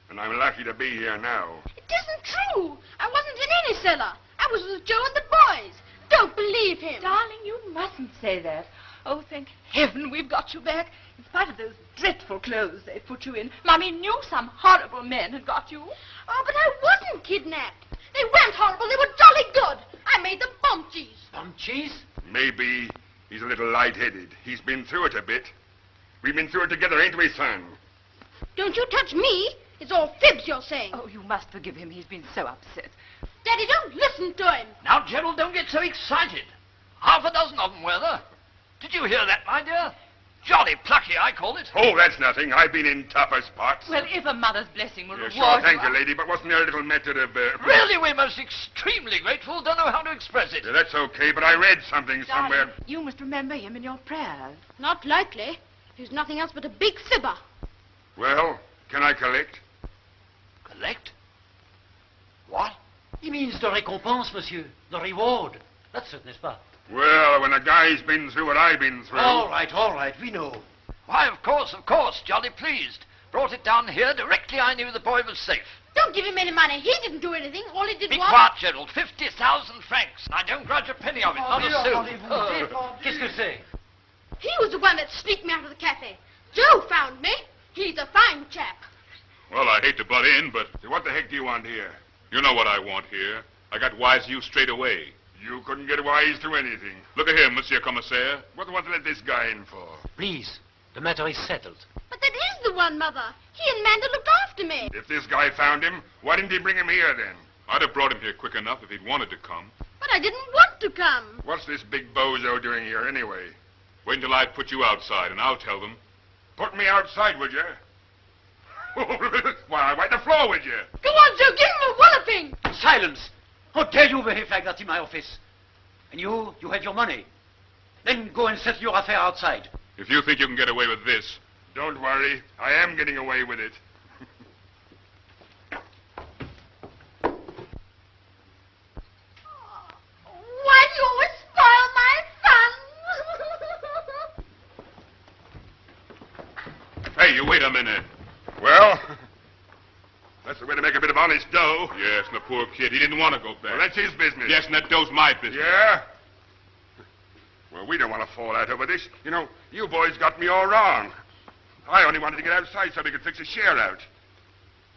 And I'm lucky to be here now. It isn't true. I wasn't in any cellar. I was with Joe and the boys. Don't believe him. Darling, you mustn't say that. Oh, thank heaven we've got you back. In spite of those dreadful clothes they put you in, Mummy knew some horrible men had got you. Oh, but I wasn't kidnapped. They weren't horrible. They were jolly good. I made them bump cheese. Bump cheese? Maybe he's a little light-headed. He's been through it a bit. We've been through it together, ain't we, son? Don't you touch me. It's all fibs you're saying. Oh, you must forgive him. He's been so upset. Daddy, don't listen to him. Now, Gerald, don't get so excited. 6 of them were there. Did you hear that, my dear? Jolly plucky, I call it. Oh, that's nothing. I've been in tougher spots. Well, if a mother's blessing will Yeah, reward sure, thank you, lady, but wasn't there a little method of... Really, we're most extremely grateful. Don't know how to express it. Yeah, that's okay, but I read something somewhere... Darling, you must remember him in your prayers. Not likely. He's nothing else but a big fibber. Well, can I collect? Collect? What? He means the récompense, monsieur. The reward. That's it, n'est-ce pas? Well, when a guy's been through what I've been through... All right, we know. Why, of course, jolly pleased. Brought it down here directly I knew the boy was safe. Don't give him any money. He didn't do anything. All he did Be was... quiet, Gerald. 50,000 francs. I don't grudge a penny of it, not a sou. Qu'est-ce que c'est? He was the one that sneaked me out of the cafe. Joe found me. He's a fine chap. Well, I hate to butt in, but So what the heck do you want here? you know what I want here. I got wise to you straight away. You couldn't get wise to anything. Look at here, Monsieur Commissaire. What do you want to let this guy in for? Please, the matter is settled. But that is the one, Mother. He and Manda looked after me. If this guy found him, why didn't he bring him here then? I'd have brought him here quick enough if he'd wanted to come. But I didn't want to come. What's this big bozo doing here anyway? Wait until I put you outside, and I'll tell them. Put me outside, would you? Why, wipe the floor, would you? Go on, Joe. Give him a walloping. Silence! How dare you behave like that in my office? And you have your money. Then go and settle your affair outside. If you think you can get away with this... Don't worry. I am getting away with it. Why do you always spoil my fun? Hey, you wait a minute. Well, that's the way to make a bit of honest dough. Yes, and the poor kid, he didn't want to go back. Well, that's his business. Yes, and that dough's my business. Yeah? Well, we don't want to fall out over this. You know, you boys got me all wrong. I only wanted to get outside so we could fix a share out.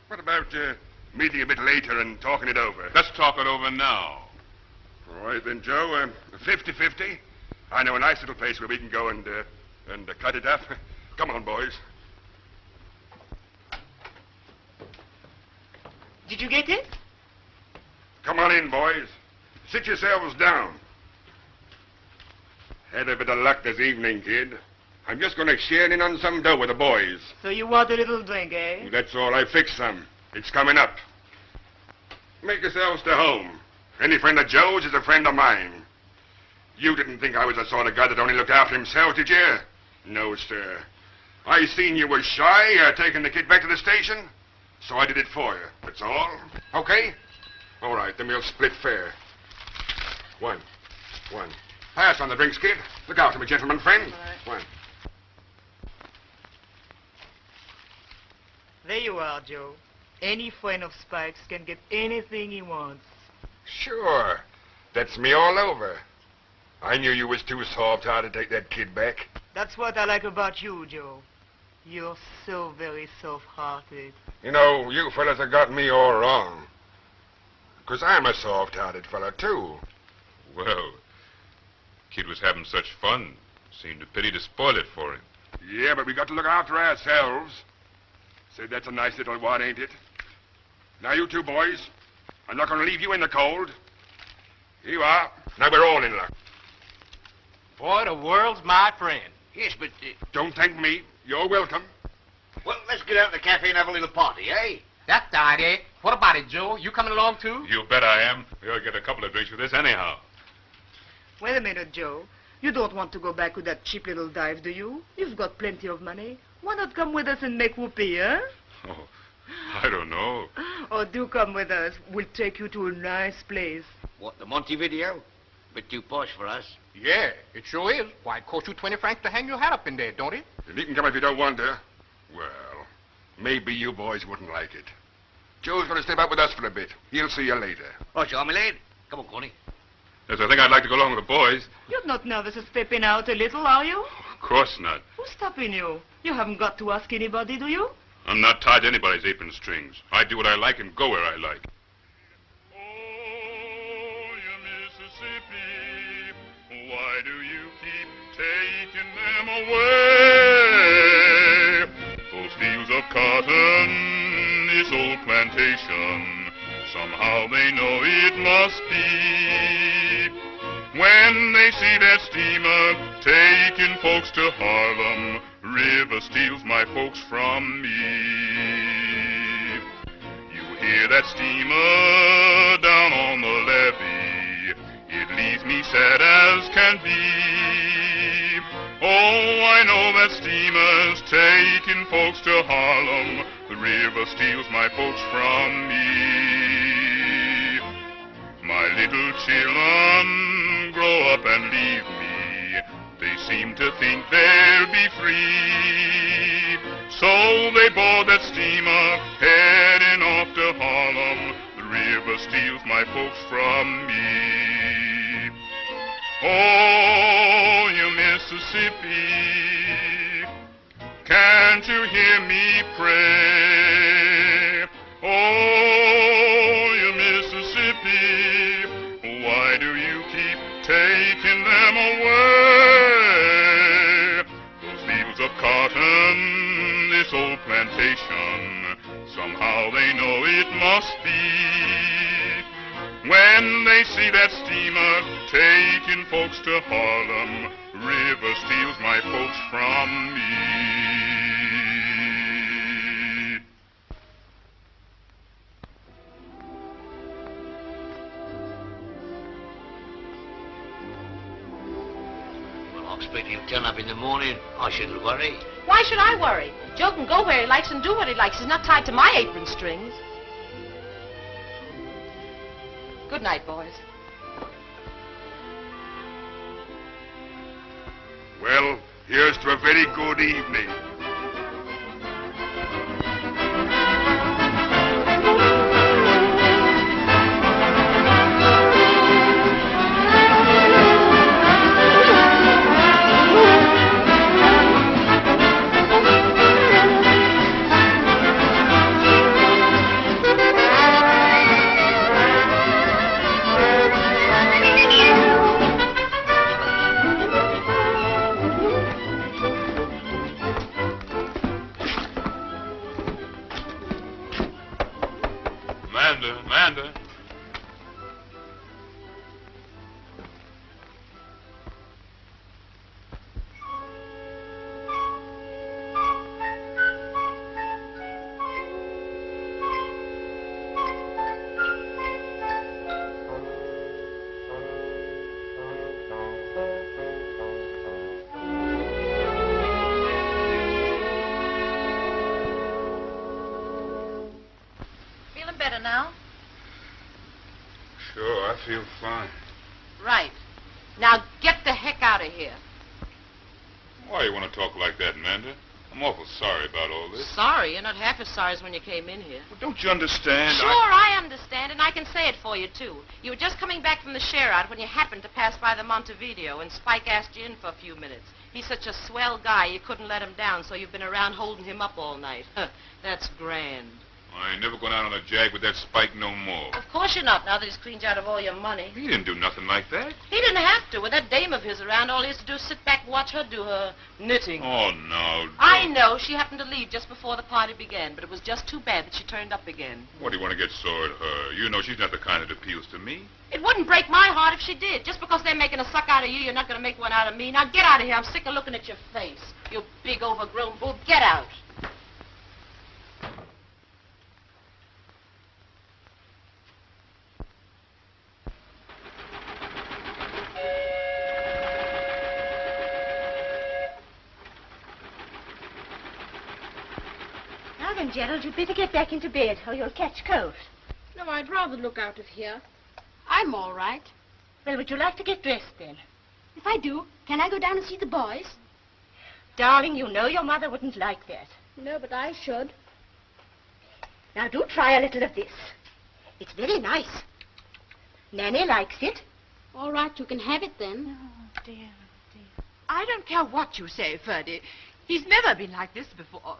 What about meeting a bit later and talking it over? Let's talk it over now. All right then, Joe. 50-50. I know a nice little place where we can go and cut it up. Come on, boys. Did you get it? Come on in, boys. Sit yourselves down. Had a bit of luck this evening, kid. I'm just going to share in on some dough with the boys. So you want a little drink, eh? That's all. I fixed some. It's coming up. Make yourselves to home. Any friend of Joe's is a friend of mine. You didn't think I was the sort of guy that only looked after himself, did you? No, sir. I seen you was shy, taking the kid back to the station, so I did it for you. That's all. Okay? All right, then we'll split fair. One. Pass on the drinks, kid. Look after me, gentleman friend. One. There you are, Joe. Any friend of Spike's can get anything he wants. Sure. That's me all over. I knew you was too soft-hearted to take that kid back. That's what I like about you, Joe. You're so very soft-hearted. You know, you fellas have got me all wrong. 'Cause I'm a soft-hearted fella, too. Well, kid was having such fun. Seemed a pity to spoil it for him. Yeah, but we got to look after ourselves. Say, that's a nice little wad, ain't it? Now, you two boys, I'm not going to leave you in the cold. Here you are. Now we're all in luck. Boy, the world's my friend. Yes, but... Don't thank me. You're welcome. well, let's get out to the cafe and have a little party, eh? That's the idea. What about it, Joe? You coming along, too? You bet I am. We ought to get a couple of drinks with this anyhow. Wait a minute, Joe. You don't want to go back with that cheap little dive, do you? You've got plenty of money. Why not come with us and make whoopee, eh? Oh, I don't know. Oh, do come with us. We'll take you to a nice place. What, the Montevideo? Bit too posh for us. Yeah, it sure is. Why, it costs you 20 francs to hang your hat up in there, don't it? And you can come if you don't want to. Well, maybe you boys wouldn't like it. Joe's going to step out with us for a bit. He'll see you later. Oh, sure, my lad. Come on, Connie. Yes, I think I'd like to go along with the boys. You're not nervous of stepping out a little, are you? Of course not. Who's stopping you? You haven't got to ask anybody, do you? I'm not tied to anybody's apron strings. I do what I like and go where I like. Why do you keep taking them away? Those fields of cotton, this old plantation, somehow they know it must be. When they see that steamer taking folks to Harlem, river steals my folks from me. You hear that steamer down on the levee, it leaves me sad as can be. Oh, I know that steamer's taking folks to Harlem. The river steals my folks from me. My little children grow up and leave me. They seem to think they'll be free. So they board that steamer heading off to Harlem. The river steals my folks from me. Oh, you Mississippi, can't you hear me pray? Oh, you Mississippi, why do you keep taking them away? Those fields of cotton, this old plantation, somehow they know it must be. When they see that steamer taking folks to Harlem, river steals my folks from me. Well, I expect he'll turn up in the morning. I shouldn't worry. Why should I worry? Joe can go where he likes and do what he likes. He's not tied to my apron strings. Good night, boys. Well, here's to a very good evening. Amanda. Feeling better now? Sure, I feel fine. Right. Now get the heck out of here. Why you want to talk like that, Amanda? I'm awful sorry about all this. Sorry, you're not half as sorry as when you came in here. Well, don't you understand? Sure, I understand, and I can say it for you, too. You were just coming back from the share-out when you happened to pass by the Montevideo, and Spike asked you in for a few minutes. He's such a swell guy, you couldn't let him down, so you've been around holding him up all night. That's grand. I ain't never going out on a jag with that Spike no more. Of course you're not, now that he's cleaned you out of all your money. He didn't do nothing like that. He didn't have to. With that dame of his around, all he has to do is sit back and watch her do her knitting. Oh, no. I know. She happened to leave just before the party began, but it was just too bad that she turned up again. What do you want to get sore at her? You know she's not the kind that appeals to me. It wouldn't break my heart if she did. Just because they're making a suck out of you, you're not going to make one out of me. Now get out of here. I'm sick of looking at your face. You big overgrown bull. Get out. Come, Gerald, you'd better get back into bed, or you'll catch cold. No, I'd rather look out of here. I'm all right. Well, would you like to get dressed, then? If I do, can I go down and see the boys? Darling, you know your mother wouldn't like that. No, but I should. Now, do try a little of this. It's very nice. Nanny likes it. All right, you can have it then. Oh, dear. I don't care what you say, Ferdy. He's never been like this before.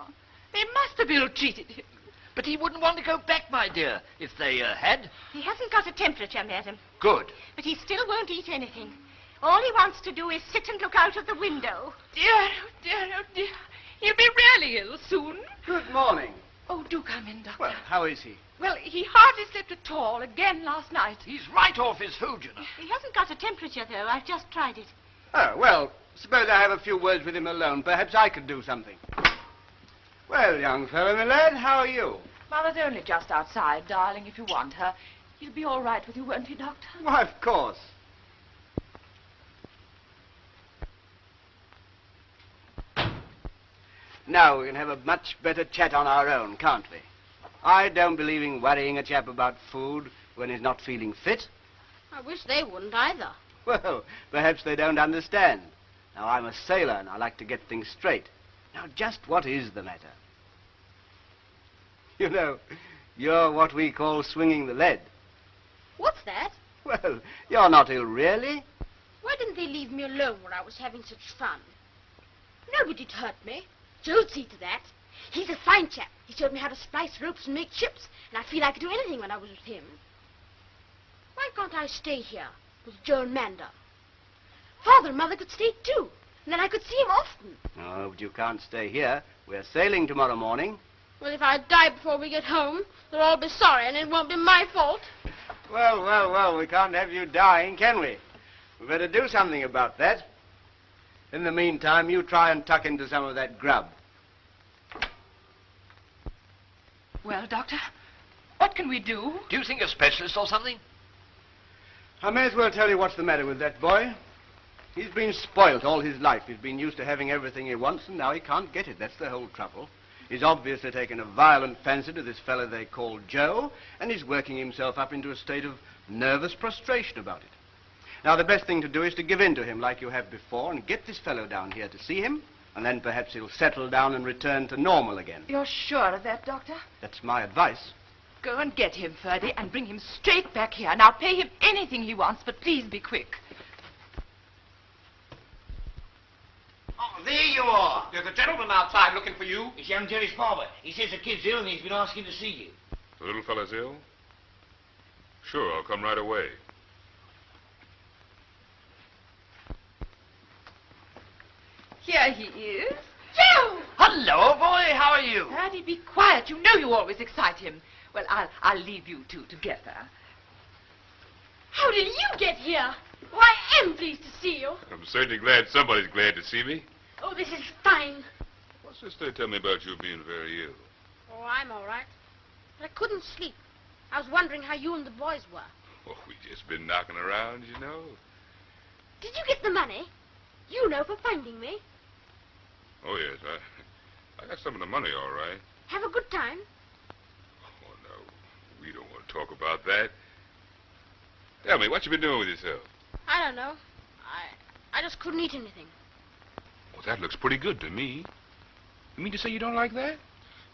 They must have ill-treated him. But he wouldn't want to go back, my dear, if they had. He hasn't got a temperature, madam. Good. But he still won't eat anything. All he wants to do is sit and look out of the window. Dear, oh dear, oh dear. He'll be really ill soon. Good morning. Oh, do come in, Doctor. Well, how is he? Well, he hardly slept at all again last night. He's right off his food, you know. He hasn't got a temperature, though. I've just tried it. Oh, well, suppose I have a few words with him alone. Perhaps I could do something. Well, young fellow, my lad, how are you? Mother's only just outside, darling, if you want her. He'll be all right with you, won't he, Doctor? Why, of course. Now we can have a much better chat on our own, can't we? I don't believe in worrying a chap about food when he's not feeling fit. I wish they wouldn't either. Well, perhaps they don't understand. Now, I'm a sailor and I like to get things straight. Now, just what is the matter? You know, you're what we call swinging the lead. What's that? Well, you're not ill, really. Why didn't they leave me alone when I was having such fun? Nobody'd hurt me. Joe'd see to that. He's a fine chap. He showed me how to splice ropes and make ships, and I feel I could do anything when I was with him. Why can't I stay here with Joe and Manda? Father and Mother could stay too, and then I could see him often. Oh, but you can't stay here. We're sailing tomorrow morning. Well, if I die before we get home, they'll all be sorry, and it won't be my fault. Well, we can't have you dying, can we? We better do something about that. In the meantime, you try and tuck into some of that grub. Well, Doctor, what can we do? Do you think a specialist or something? I may as well tell you what's the matter with that boy. He's been spoilt all his life. He's been used to having everything he wants, and now he can't get it. That's the whole trouble. He's obviously taken a violent fancy to this fellow they call Joe, and he's working himself up into a state of nervous prostration about it. Now, the best thing to do is to give in to him like you have before and get this fellow down here to see him, and then perhaps he'll settle down and return to normal again. You're sure of that, Doctor? That's my advice. Go and get him, Ferdy, and bring him straight back here. Now, pay him anything he wants, but please be quick. Oh, there you are. There's a gentleman outside looking for you. It's young Jerry's father. He says the kid's ill and he's been asking to see you. The little fella's ill? Sure, I'll come right away. Here he is. Joe! Hello, boy. How are you? Ferdy, be quiet. You know you always excite him. Well, I'll leave you two together. How did you get here? Why, I am pleased to see you. I'm certainly glad somebody's glad to see me. Oh, this is fine. What's this they tell me about you being very ill? Oh, I'm all right. But I couldn't sleep. I was wondering how you and the boys were. Oh, we just been knocking around, you know. Did you get the money? You know, for finding me. Oh, yes, I got some of the money, all right. Have a good time. Oh, no, we don't want to talk about that. Tell me, what you been doing with yourself? I don't know. I just couldn't eat anything. Well, that looks pretty good to me. You mean to say you don't like that?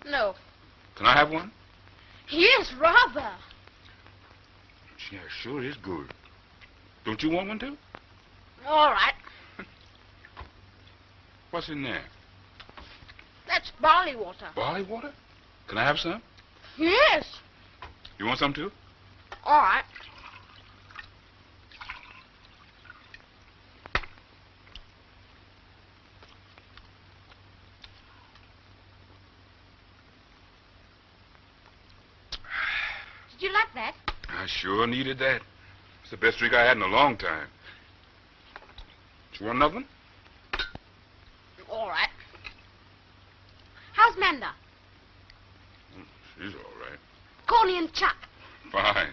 No. Can I have one? Yes, rather. Yeah, sure is good. Don't you want one, too? All right. What's in there? That's barley water. Barley water? Can I have some? Yes. You want some, too? All right. Did you like that? I sure needed that. It's the best drink I had in a long time. You want another one? All right. How's Manda? She's all right. Corny and Chuck. Fine.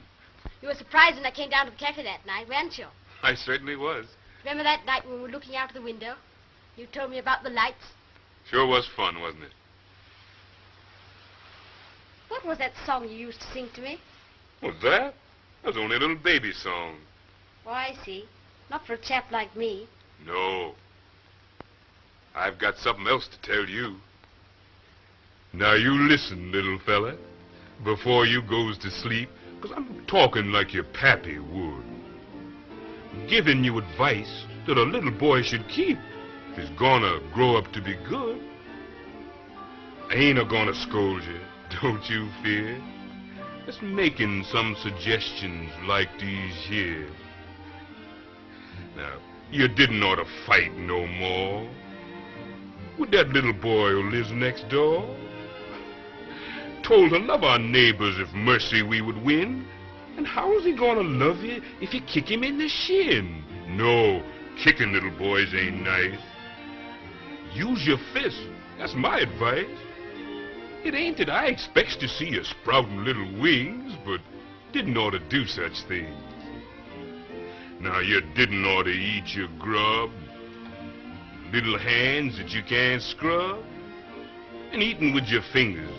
You were surprised when I came down to the cafe that night, weren't you? I certainly was. Remember that night when we were looking out of the window? You told me about the lights. Sure was fun, wasn't it? What was that song you used to sing to me? What's that? That was only a little baby song. Oh, I see. Not for a chap like me. No. I've got something else to tell you. Now you listen, little fella, before you goes to sleep, 'cause I'm talking like your pappy would. Giving you advice that a little boy should keep if he's gonna grow up to be good. I ain't a-gonna scold you, don't you fear. Just making some suggestions like these here. Now, you didn't ought to fight no more with that little boy who lives next door. Told to love our neighbors if mercy we would win. And how is he gonna love you if you kick him in the shin? No, kicking little boys ain't nice. Use your fist, that's my advice. It ain't that I expects to see you sprouting little wings, but didn't ought to do such things. Now you didn't ought to eat your grub, little hands that you can't scrub, and eating with your fingers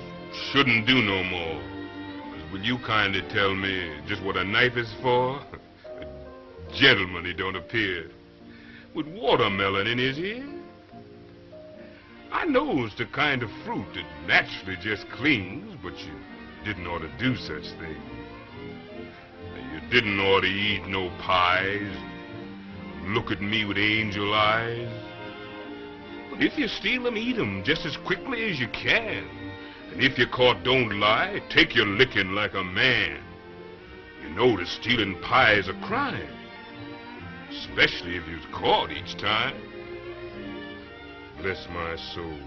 shouldn't do no more. 'Cause will you kindly tell me just what a knife is for? A gentleman, he don't appear, with watermelon in his ear. I knows the kind of fruit that naturally just clings, but you didn't ought to do such things. You didn't ought to eat no pies, look at me with angel eyes. But if you steal 'em, eat 'em just as quickly as you can. And if you're caught, don't lie, take your licking like a man. You know that stealing pie is a crime, especially if you're caught each time. Bless my soul,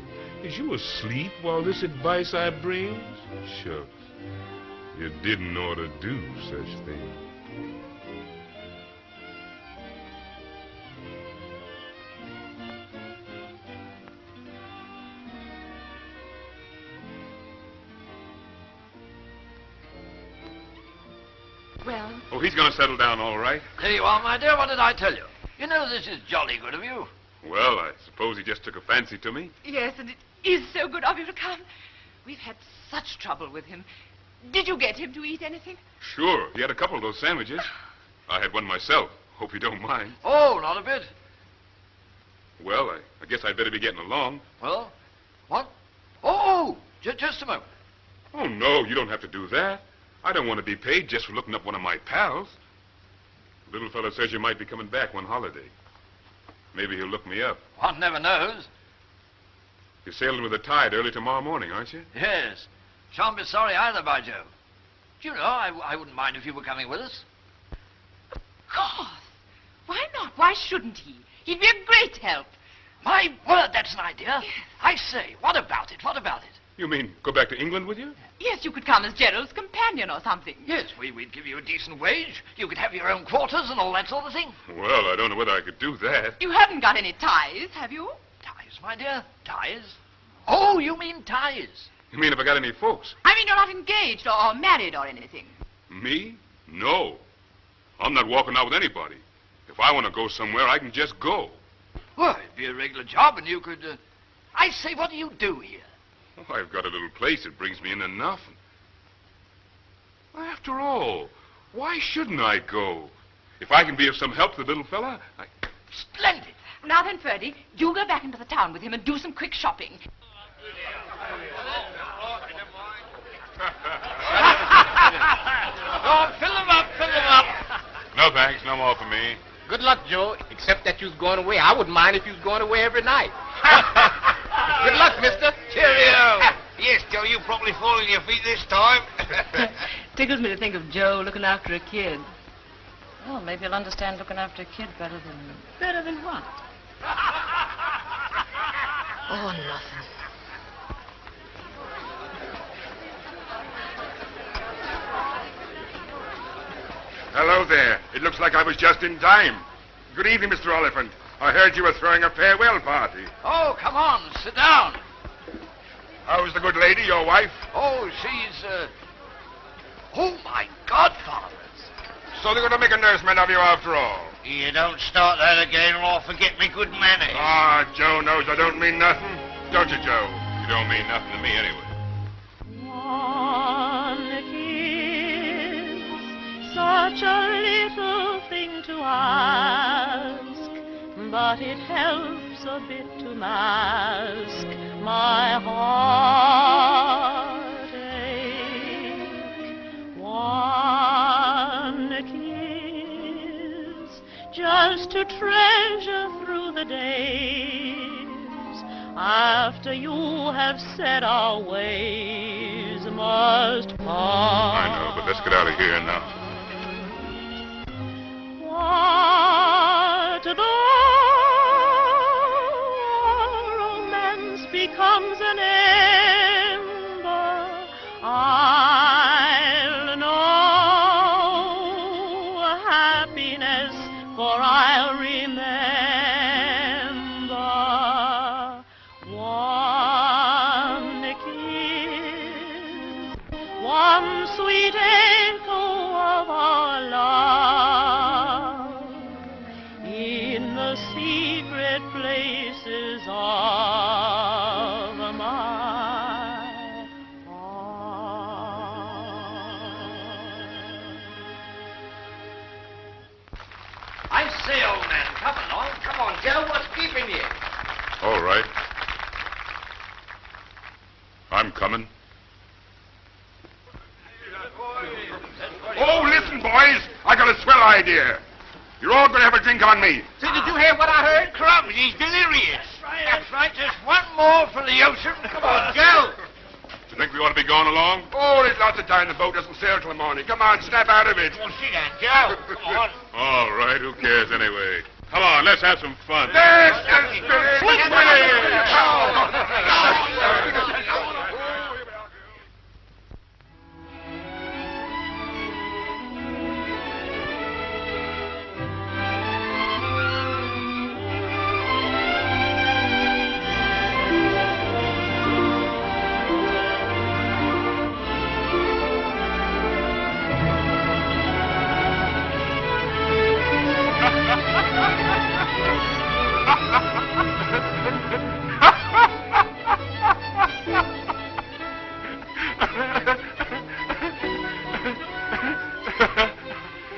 is you asleep while this advice I brings? Shucks, you didn't ought to do such things. Well? Oh, he's gonna settle down all right. There you are, my dear. What did I tell you? You know this is jolly good of you. Well, I suppose he just took a fancy to me. Yes, and it is so good of you to come. We've had such trouble with him. Did you get him to eat anything? Sure, he had a couple of those sandwiches. I had one myself. Hope you don't mind. Oh, not a bit. Well, I guess I'd better be getting along. Well, what? Oh, just a moment. Oh, no, you don't have to do that. I don't want to be paid just for looking up one of my pals. The little fellow says you might be coming back one holiday. Maybe he'll look me up. One never knows. You're sailing with the tide early tomorrow morning, aren't you? Yes. Shan't be sorry either, by Jove. Do you know, I wouldn't mind if you were coming with us. Of course. Why not? Why shouldn't he? He'd be a great help. My word, that's an idea. Yes. I say, what about it? What about it? You mean go back to England with you? Yes, you could come as Gerald's companion or something. Yes, we'd give you a decent wage. You could have your own quarters and all that sort of thing. Well, I don't know whether I could do that. You haven't got any ties, have you? Ties, my dear? Ties? Oh, you mean ties? You mean if I got any folks? I mean you're not engaged or married or anything. Me? No. I'm not walking out with anybody. If I want to go somewhere, I can just go. Well, it'd be a regular job and you could... I say, what do you do here? Oh, I've got a little place that brings me in enough. After all, why shouldn't I go? If I can be of some help to the little fella, Splendid. Now then, Ferdy, you go back into the town with him and do some quick shopping. Oh, fill him up, fill him up. No thanks, no more for me. Good luck, Joe, except that you was going away. I wouldn't mind if you was going away every night. Good luck, mister. Cheerio. Yes, Joe, you probably fall on your feet this time. Tickles me to think of Joe looking after a kid. Well, maybe he'll understand looking after a kid better than... Better than what? Oh, nothing. Hello there. It looks like I was just in time. Good evening, Mr. Oliphant. I heard you were throwing a farewell party. Oh, come on, sit down. How's the good lady, your wife? Oh, she's, Oh, my godfathers. So they're going to make a nursemaid of you after all? You don't start that again or I'll forget me good manners. Ah, Joe knows I don't mean nothing. Don't you, Joe? You don't mean nothing to me anyway. such a little thing to ask, but it helps a bit to mask my heartache. One kiss, just to treasure through the days, after you have said our ways must part. I know, but let's get out of here now. What though romance becomes an ember, I'll know happiness, for I'll remember one kiss, one sweet echo of our love in the secret places of my I say, old man, come along. Come on, Joe. What's keeping you? All right. I'm coming. Oh, listen, boys. I got a swell idea. You're all going to have a drink on me. So did you hear what I heard? Crumbs, he's delirious. That's right. Just one more for the ocean. Come on, Joe. Do you think we ought to be going along? Oh, there's lots of time. The boat doesn't sail till the morning. Come on, snap out of it. Well, sit down, Joe. Come on. All right, who cares anyway? Come on, let's have some fun. There's the spirit.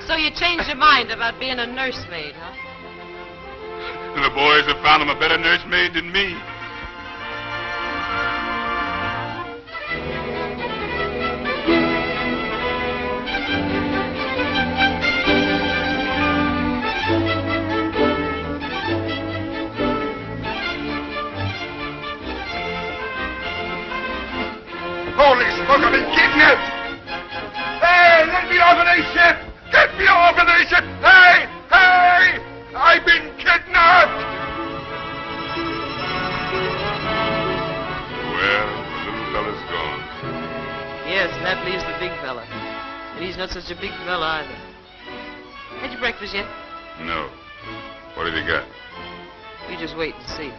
So you changed your mind about being a nursemaid, huh? The boys have found him a better nursemaid than me. Holy smoke, I've been kidnapped! Hey, let me off of this ship! Get me off of this ship! Hey! Hey! I've been kidnapped! Well, the little fella's gone. Yes, and that leaves the big fella. And he's not such a big fella either. Had your breakfast yet? No. What have you got? You just wait and see.